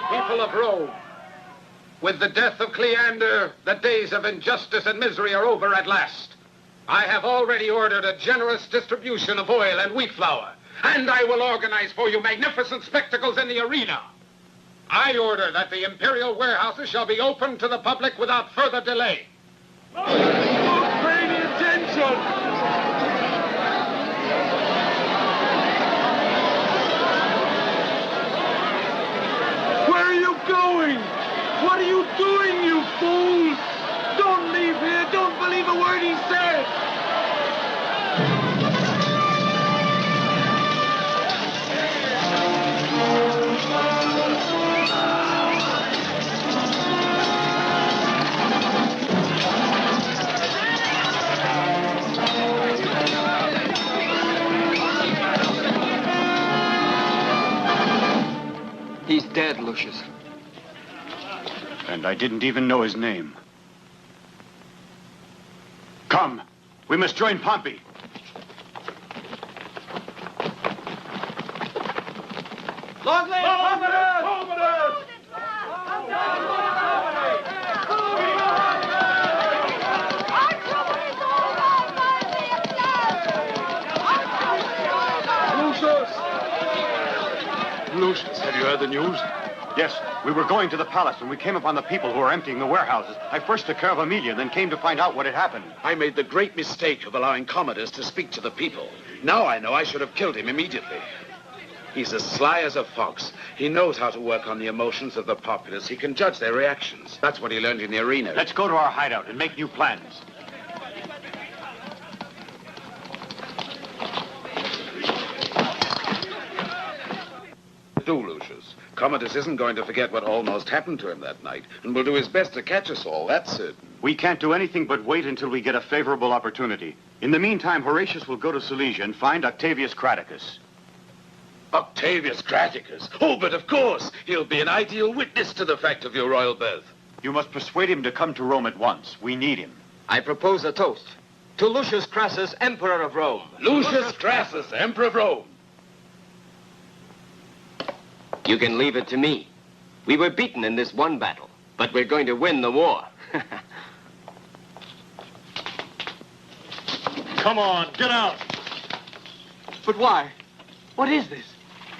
People of Rome, with the death of Cleander, the days of injustice and misery are over at last. I have already ordered a generous distribution of oil and wheat flour, and I will organize for you magnificent spectacles in the arena. I order that the imperial warehouses shall be opened to the public without further delay. Pay the attention! Going? What are you doing, you fools? Don't leave here. Don't believe a word he says. He's dead, Lucius. And I didn't even know his name. Come, we must join Pompey. Long live Commodus! Lucius, have you heard the news? Yes, we were going to the palace when we came upon the people who were emptying the warehouses. I first took care of Emilia, then came to find out what had happened. I made the great mistake of allowing Commodus to speak to the people. Now I know I should have killed him immediately. He's as sly as a fox. He knows how to work on the emotions of the populace. He can judge their reactions. That's what he learned in the arena. Let's go to our hideout and make new plans. Do, Lucius. Commodus isn't going to forget what almost happened to him that night, and will do his best to catch us all, that's certain. We can't do anything but wait until we get a favorable opportunity. In the meantime, Horatius will go to Silesia and find Octavius Craticus. Octavius Craticus? Oh, but of course. He'll be an ideal witness to the fact of your royal birth. You must persuade him to come to Rome at once. We need him. I propose a toast. To Lucius Crassus, Emperor of Rome. Lucius Crassus, Emperor of Rome. You can leave it to me. We were beaten in this one battle, but we're going to win the war. Come on, get out. But why? What is this?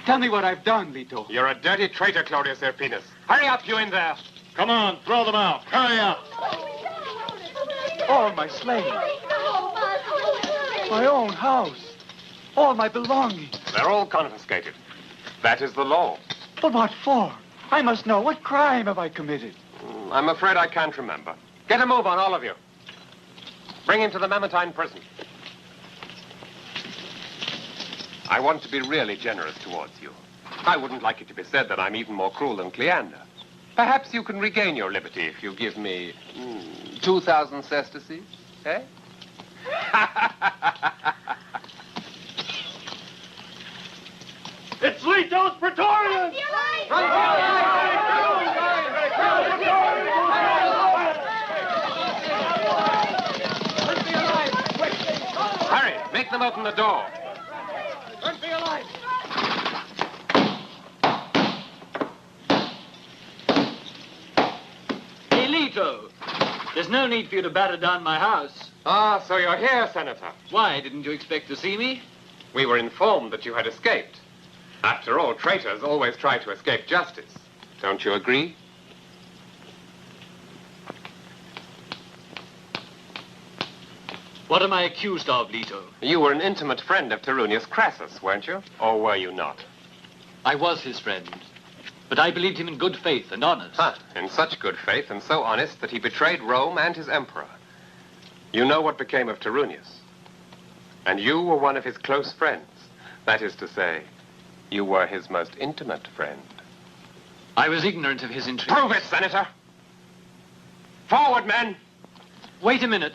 Tell me what I've done, Leto. You're a dirty traitor, Claudius Erpinus. Hurry up, you in there. Come on, throw them out. Hurry up. All my slaves. My own house. All my belongings. They're all confiscated. That is the law. But what for? I must know. What crime have I committed? I'm afraid I can't remember. Get a move on, all of you. Bring him to the Mamertine prison. I want to be really generous towards you. I wouldn't like it to be said that I'm even more cruel than Cleander. Perhaps you can regain your liberty if you give me 2,000 sesterces, eh? It's Leto's Praetorians! Hurry, make them open the door. Hey, Leto, there's no need for you to batter down my house. Ah, so you're here, Senator. Why, didn't you expect to see me? We were informed that you had escaped. After all, traitors always try to escape justice. Don't you agree? What am I accused of, Leto? You were an intimate friend of Tirunius Crassus, weren't you? Or were you not? I was his friend, but I believed him in good faith and honest. In such good faith and so honest that he betrayed Rome and his emperor. You know what became of Tirunius. And you were one of his close friends. That is to say, you were his most intimate friend. I was ignorant of his intrigue. Prove it, Senator! Forward, men! Wait a minute.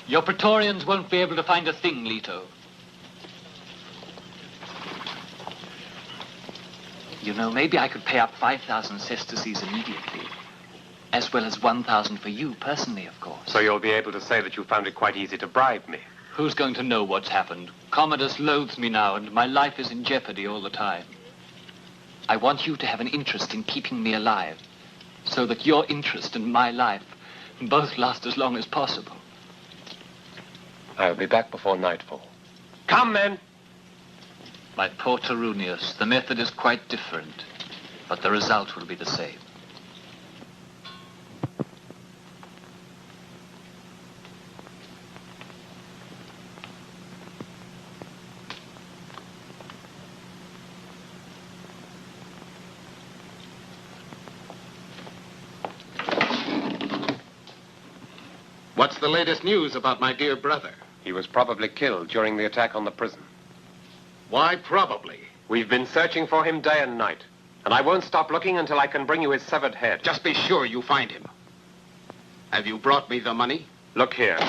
Your Praetorians won't be able to find a thing, Leto. You know, maybe I could pay up 5,000 sesterces immediately. As well as 1,000 for you, personally, of course. So you'll be able to say that you found it quite easy to bribe me. Who's going to know what's happened? Commodus loathes me now, and my life is in jeopardy all the time. I want you to have an interest in keeping me alive, so that your interest and my life both last as long as possible. I'll be back before nightfall. Come, men! My poor Tirunius, the method is quite different, but the result will be the same. What's the latest news about my dear brother? He was probably killed during the attack on the prison. Why probably? We've been searching for him day and night, and I won't stop looking until I can bring you his severed head. Just be sure you find him. Have you brought me the money? Look here.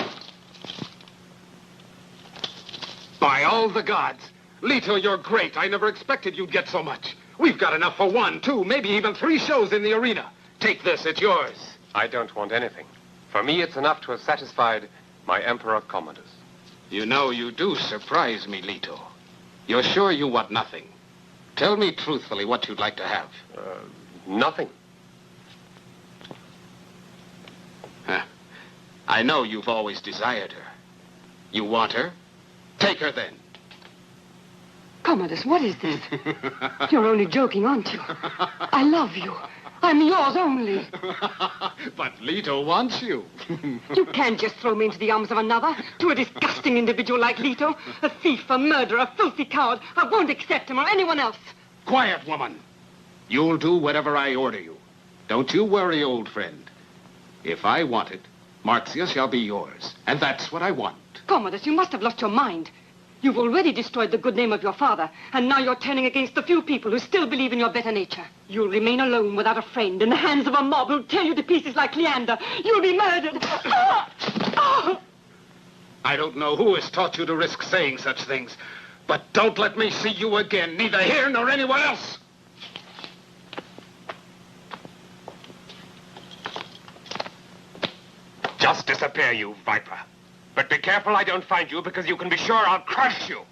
By all the gods! Leto, you're great. I never expected you'd get so much. We've got enough for 1, 2, maybe even 3 shows in the arena. Take this, it's yours. I don't want anything. For me, it's enough to have satisfied my Emperor Commodus. You know, you do surprise me, Leto. You're sure you want nothing? Tell me truthfully what you'd like to have. Nothing. Huh. I know you've always desired her. You want her? Take her then. Commodus, what is this? You're only joking, aren't you? I love you. I'm yours only. But Leto wants you. You can't just throw me into the arms of another, to a disgusting individual like Leto. A thief, a murderer, a filthy coward. I won't accept him or anyone else. Quiet, woman. You'll do whatever I order you. Don't you worry, old friend. If I want it, Marcia shall be yours. And that's what I want. Commodus, you must have lost your mind. You've already destroyed the good name of your father, and now you're turning against the few people who still believe in your better nature. You'll remain alone without a friend in the hands of a mob who'll tear you to pieces like Leander. You'll be murdered. I don't know who has taught you to risk saying such things, but don't let me see you again, neither here nor anywhere else. Just disappear, you viper. But be careful I don't find you, because you can be sure I'll crush you.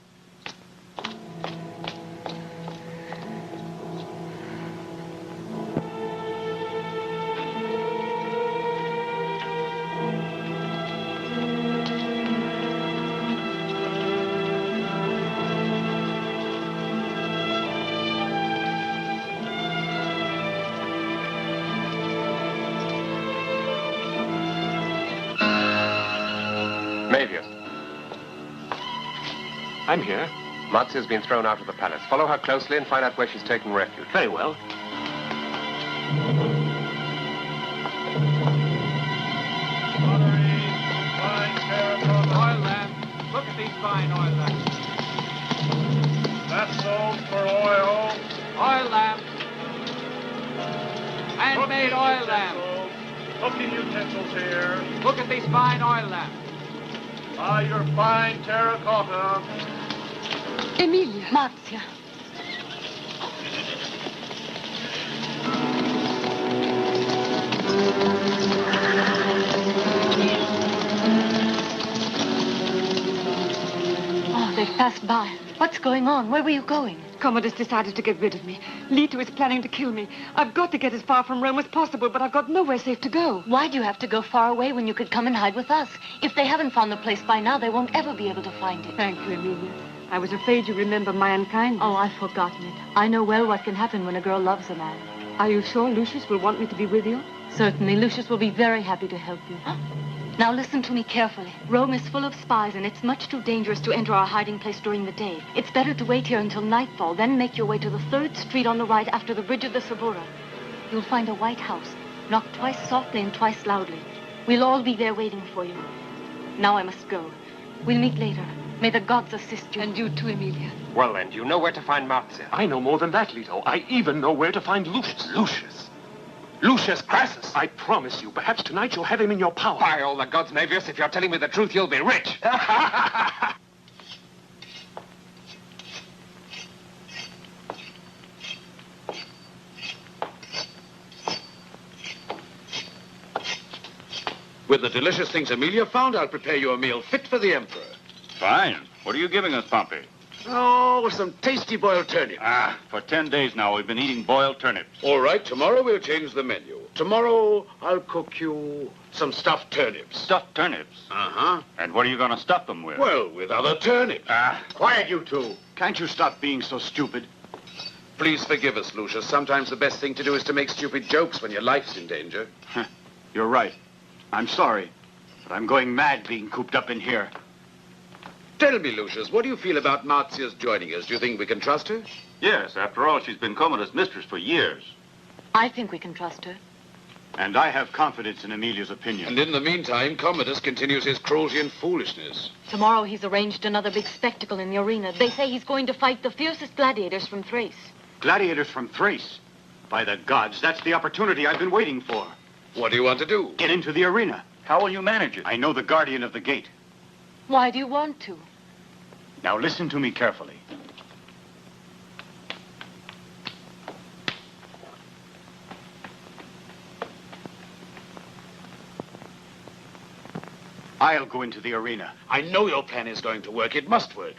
I'm here. Marzia's been thrown out of the palace. Follow her closely and find out where she's taking refuge. Very well. Oil lamp. Look at these fine oil lamps. That's sold for oil. Oil lamp. Handmade oil lamp. Cooking utensils here. Look at these fine oil lamps. Ah, your fine terracotta. Emilia. Marzia. Oh, they've passed by. What's going on? Where were you going? Commodus decided to get rid of me. Leto is planning to kill me. I've got to get as far from Rome as possible, but I've got nowhere safe to go. Why do you have to go far away when you could come and hide with us? If they haven't found the place by now, they won't ever be able to find it. Thank you, Emilia. I was afraid you remember my unkindness. Oh, I've forgotten it. I know well what can happen when a girl loves a man. Are you sure Lucius will want me to be with you? Certainly. Lucius will be very happy to help you. Now listen to me carefully. Rome is full of spies, and it's much too dangerous to enter our hiding place during the day. It's better to wait here until nightfall, then make your way to the 3rd street on the right after the bridge of the Suburra. You'll find a white house. Knock twice softly and twice loudly. We'll all be there waiting for you. Now I must go. We'll meet later. May the gods assist you. And you too, Emilia. Well, then, you know where to find Marzia. I know more than that, Leto. I even know where to find Lucius. Lucius? Lucius Crassus. I promise you, perhaps tonight you'll have him in your power. By all the gods, Mavius, if you're telling me the truth, you'll be rich. With the delicious things Emilia found, I'll prepare you a meal fit for the Emperor. Fine. What are you giving us, Pompey? Oh, some tasty boiled turnips. For 10 days now, we've been eating boiled turnips. All right, tomorrow we'll change the menu. Tomorrow, I'll cook you some stuffed turnips. Stuffed turnips? Uh-huh. And what are you going to stuff them with? Well, with other turnips. Quiet, you two. Can't you stop being so stupid? Please forgive us, Lucius. Sometimes the best thing to do is to make stupid jokes when your life's in danger. You're right. I'm sorry, but I'm going mad being cooped up in here. Tell me, Lucius, what do you feel about Marzia's joining us? Do you think we can trust her? Yes, after all, she's been Commodus' mistress for years. I think we can trust her. And I have confidence in Emilia's opinion. And in the meantime, Commodus continues his cruelty and foolishness. Tomorrow he's arranged another big spectacle in the arena. They say he's going to fight the fiercest gladiators from Thrace. Gladiators from Thrace? By the gods, that's the opportunity I've been waiting for. What do you want to do? Get into the arena. How will you manage it? I know the guardian of the gate. Why do you want to? Now listen to me carefully. I'll go into the arena. I know your plan is going to work. It must work.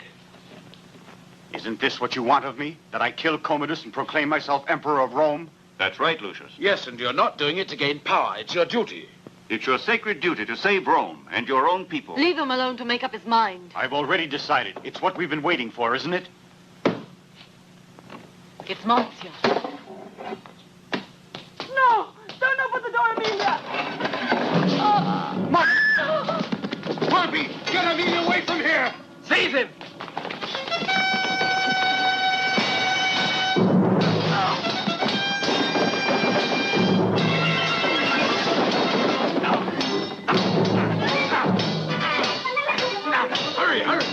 Isn't this what you want of me? That I kill Commodus and proclaim myself Emperor of Rome? That's right, Lucius. Yes, and you're not doing it to gain power. It's your duty. It's your sacred duty to save Rome and your own people. Leave him alone to make up his mind. I've already decided. It's what we've been waiting for, isn't it? It's Marzia. No! Don't open the door, Emilia! Pompey, get Emilia away from here! Seize him! Hurry, hurry!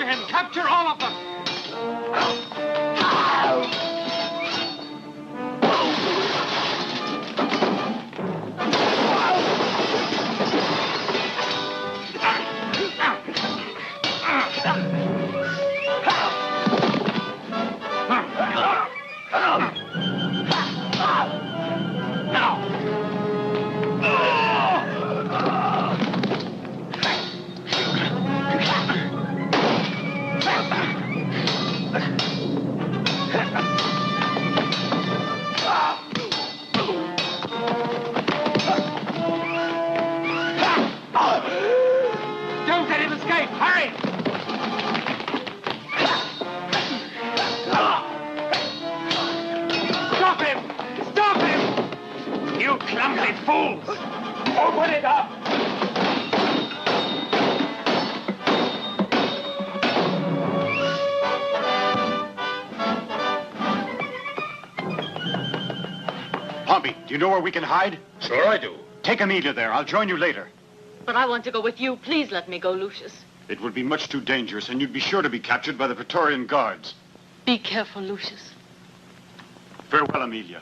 him! Capture all of them! Don't let him escape! Hurry! Stop him! Stop him! You clumsy fools! Open it up! Pompey, do you know where we can hide? Sure I do. Take Amelia there. I'll join you later. But I want to go with you. Please let me go, Lucius. It would be much too dangerous, and you'd be sure to be captured by the Praetorian guards. Be careful, Lucius. Farewell, Amelia.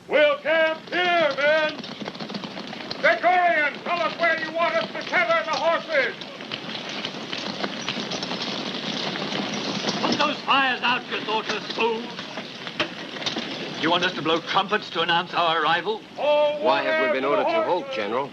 We'll camp here, men! Praetorian, tell us where you want us to tether the horses! Put those fires out, you thoughtless fools! You want us to blow trumpets to announce our arrival? Why have we been ordered to halt, General?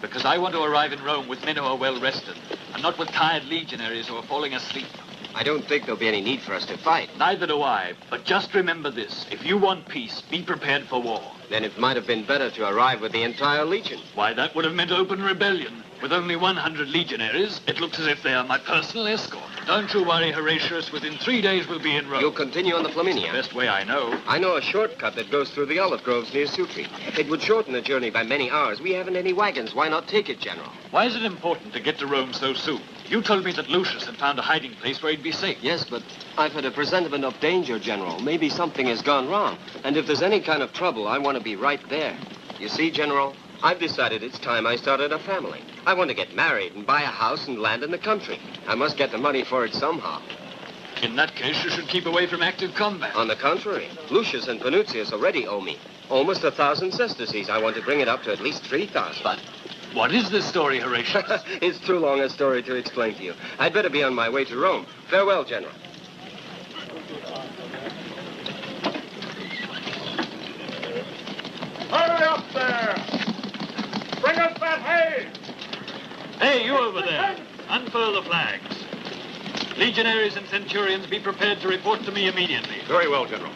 Because I want to arrive in Rome with men who are well rested, and not with tired legionaries who are falling asleep. I don't think there'll be any need for us to fight. Neither do I, but just remember this. If you want peace, be prepared for war. Then it might have been better to arrive with the entire legion. Why, that would have meant open rebellion. With only 100 legionaries, it looks as if they are my personal escort. Don't you worry, Horatius. Within 3 days, we'll be in Rome. You'll continue on the Flaminia? Best way I know. I know a shortcut that goes through the olive groves near Sutri. It would shorten the journey by many hours. We haven't any wagons. Why not take it, General? Why is it important to get to Rome so soon? You told me that Lucius had found a hiding place where he'd be safe. Yes, but I've had a presentiment of danger, General. Maybe something has gone wrong. And if there's any kind of trouble, I want to be right there. You see, General, I've decided it's time I started a family. I want to get married and buy a house and land in the country. I must get the money for it somehow. In that case, you should keep away from active combat. On the contrary, Lucius and Panuzius already owe me almost 1,000 sesterces. I want to bring it up to at least 3,000. But what is this story, Horatius? It's too long a story to explain to you. I'd better be on my way to Rome. Farewell, General. Hurry up there! Bring us that hay! Hey, you over there. Unfurl the flags. Legionaries and centurions, be prepared to report to me immediately. Very well, General.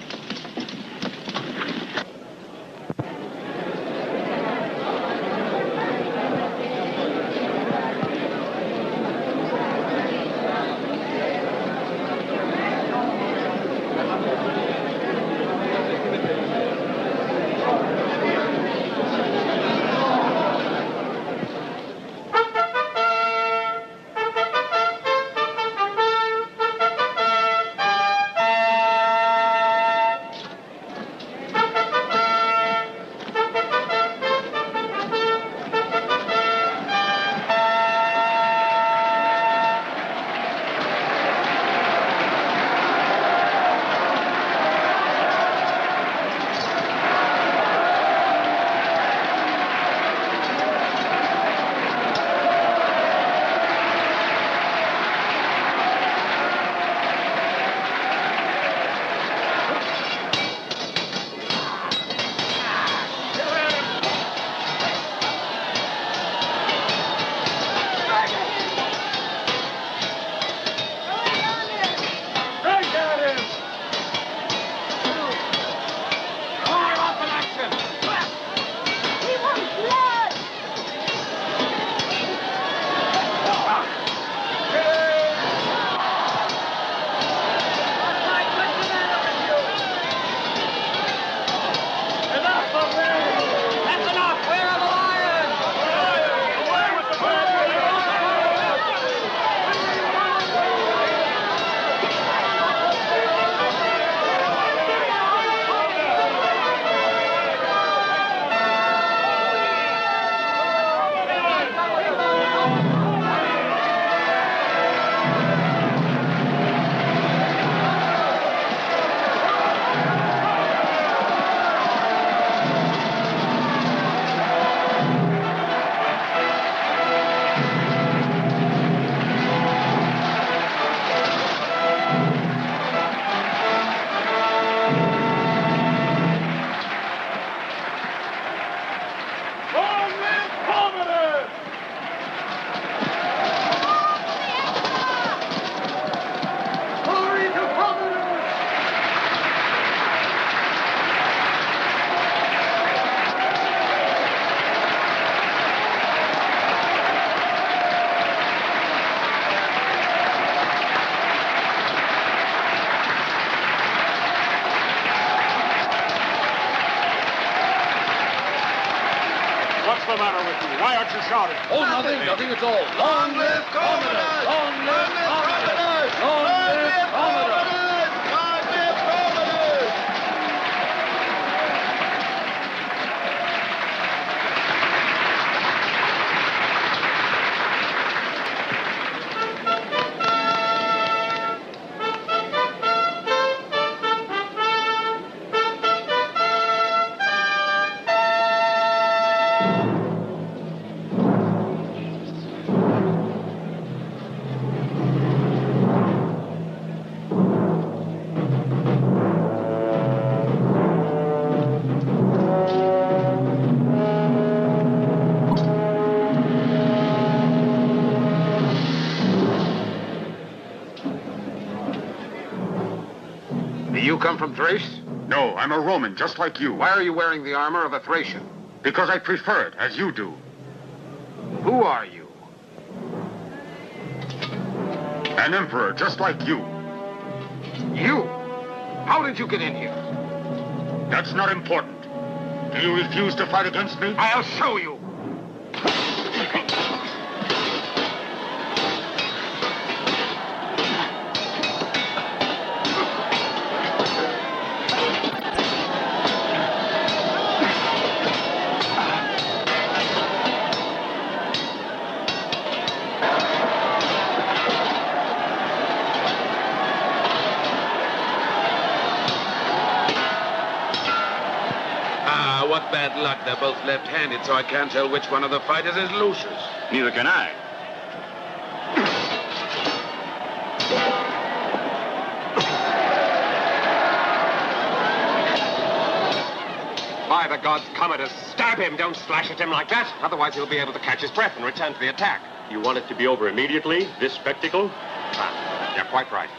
what you're shouting? Oh, nothing at all. Long live Commodus! Long live Commodus! Long live Commodus! Long live Commodus! Do you come from Thrace? No, I'm a Roman, just like you. Why are you wearing the armor of a Thracian? Because I prefer it, as you do. Who are you? An emperor, just like you. You? How did you get in here? That's not important. Do you refuse to fight against me? I'll show you. What bad luck. They're both left-handed, so I can't tell which one of the fighters is Lucius. Neither can I. By the gods, Commodus, stab him. Don't slash at him like that. Otherwise, he'll be able to catch his breath and return to the attack. You want it to be over immediately? This spectacle? Ah, you're quite right.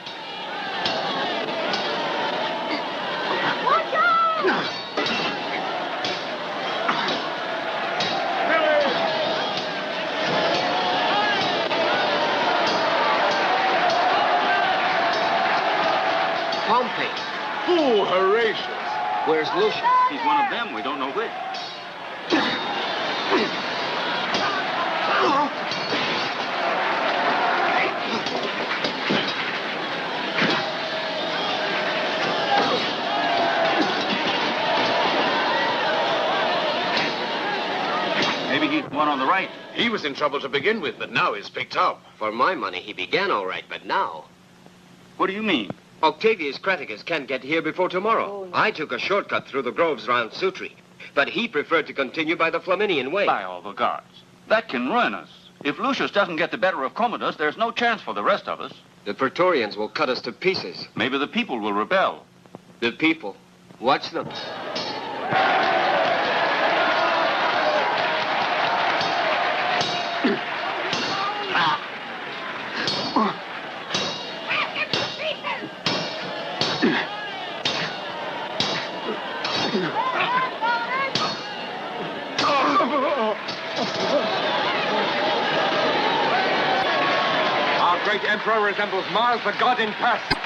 Watch out! Pompey. Fool, Horatius. Where's Lucius? He's one of them. We don't know which. Maybe he's the one on the right. He was in trouble to begin with, but now he's picked up. For my money, he began all right, but now... What do you mean? Octavius Craticus can't get here before tomorrow. I took a shortcut through the groves round Sutri, but he preferred to continue by the Flaminian way. By all the gods. That can ruin us. If Lucius doesn't get the better of Commodus, there's no chance for the rest of us. The Praetorians will cut us to pieces. Maybe the people will rebel. The people? Watch them. Our great emperor resembles Mars, the god in person.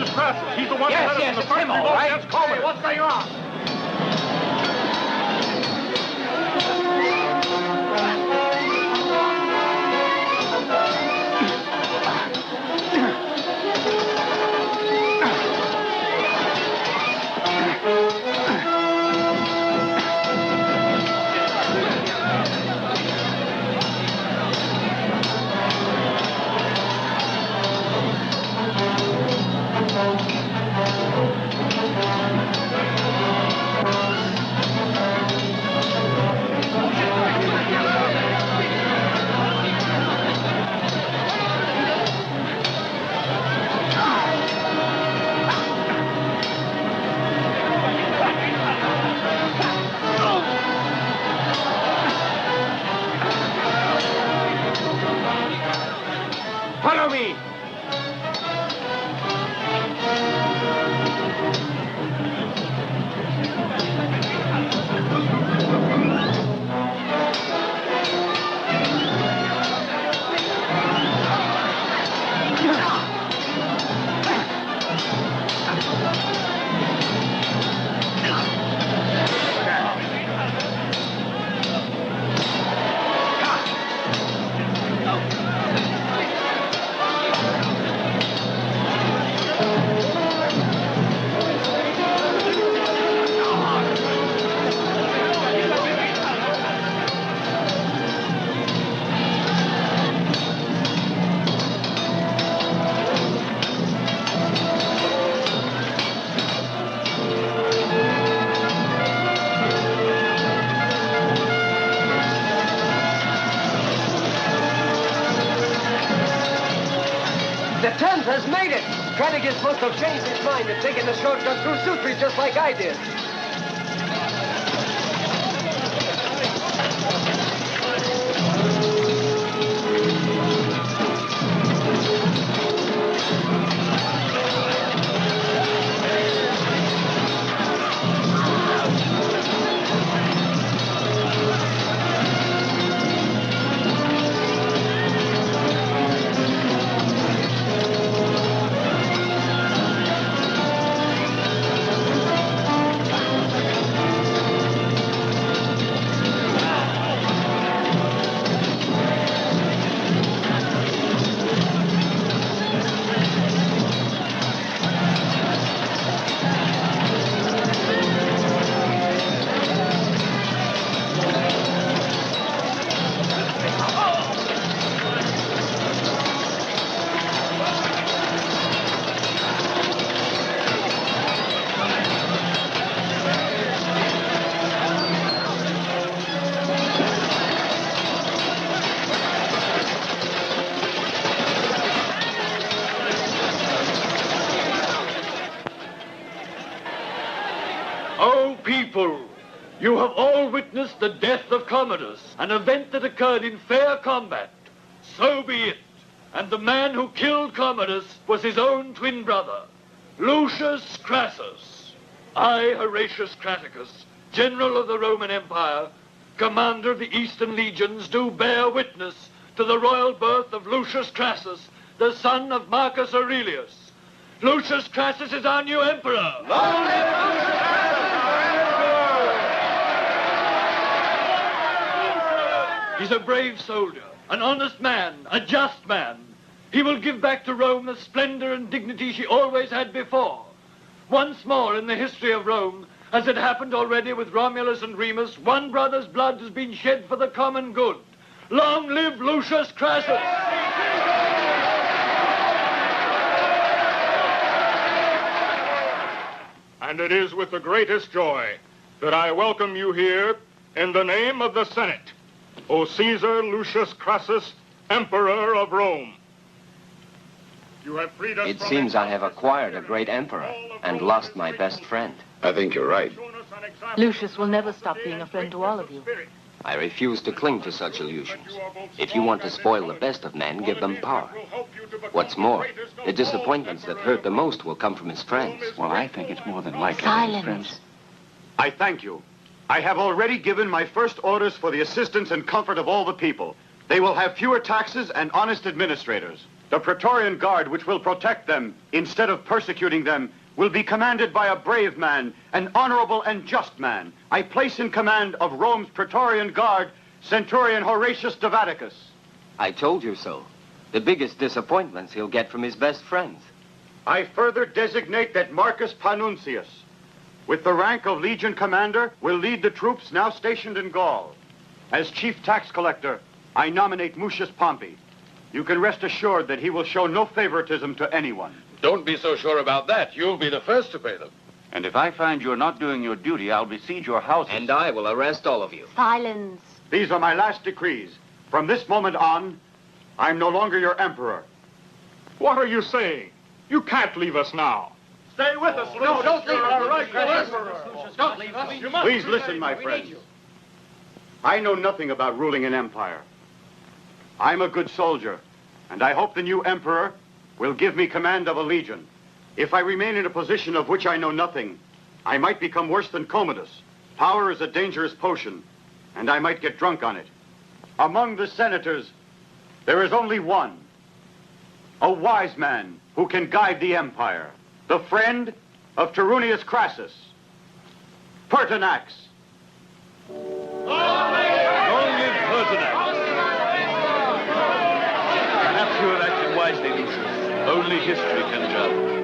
Lucius Crassus. He's the one Yes, who led us in the it's first him, all revolt right. against Commodus. Hey, what's going on? Follow me! The 10th has made it! Strategist must have changed his mind and taken the shortcut through Sutri just like I did. O people, you have all witnessed the death of Commodus, an event that occurred in fair combat. So be it. And the man who killed Commodus was his own twin brother, Lucius Crassus. I, Horatius Craticus, general of the Roman Empire, commander of the Eastern legions, do bear witness to the royal birth of Lucius Crassus, the son of Marcus Aurelius. Lucius Crassus is our new emperor. Long live Lucius Crassus! He's a brave soldier, an honest man, a just man. He will give back to Rome the splendor and dignity she always had before. Once more in the history of Rome, as it happened already with Romulus and Remus, one brother's blood has been shed for the common good. Long live Lucius Crassus! And it is with the greatest joy that I welcome you here in the name of the Senate, O Caesar Lucius Crassus, Emperor of Rome. You have freed us It from seems I have acquired a great emperor and lost my best friend. I think you're right. Lucius will never stop being a friend to all of you. I refuse to cling to such illusions. If you want to spoil the best of men, give them power. What's more, the disappointments that hurt the most will come from his friends. Well, I think it's more than likely. Silence. I thank you. I have already given my first orders for the assistance and comfort of all the people. They will have fewer taxes and honest administrators. The Praetorian Guard, which will protect them instead of persecuting them, will be commanded by a brave man, an honorable and just man. I place in command of Rome's Praetorian Guard, Centurion Horatius Davaticus. I told you so. The biggest disappointments he'll get from his best friends. I further designate that Marcus Panuncius, with the rank of Legion Commander, will lead the troops now stationed in Gaul. As Chief Tax Collector, I nominate Mucius Pompey. You can rest assured that he will show no favoritism to anyone. Don't be so sure about that. You'll be the first to pay them. And if I find you're not doing your duty, I'll besiege your house. And I will arrest all of you. Silence. These are my last decrees. From this moment on, I'm no longer your emperor. What are you saying? You can't leave us now. Stay with us, Lucius. No, don't leave You're us. our rightful Lucius. emperor. Don't leave us. You must Please stay. listen, my We friends. need you. I know nothing about ruling an empire. I'm a good soldier, and I hope the new emperor will give me command of a legion. If I remain in a position of which I know nothing, I might become worse than Commodus. Power is a dangerous potion, and I might get drunk on it. Among the senators, there is only one, a wise man who can guide the empire, the friend of Tirunius Crassus, Pertinax. Long live Pertinax! Perhaps you have acted wisely, Lucius. Only history can judge.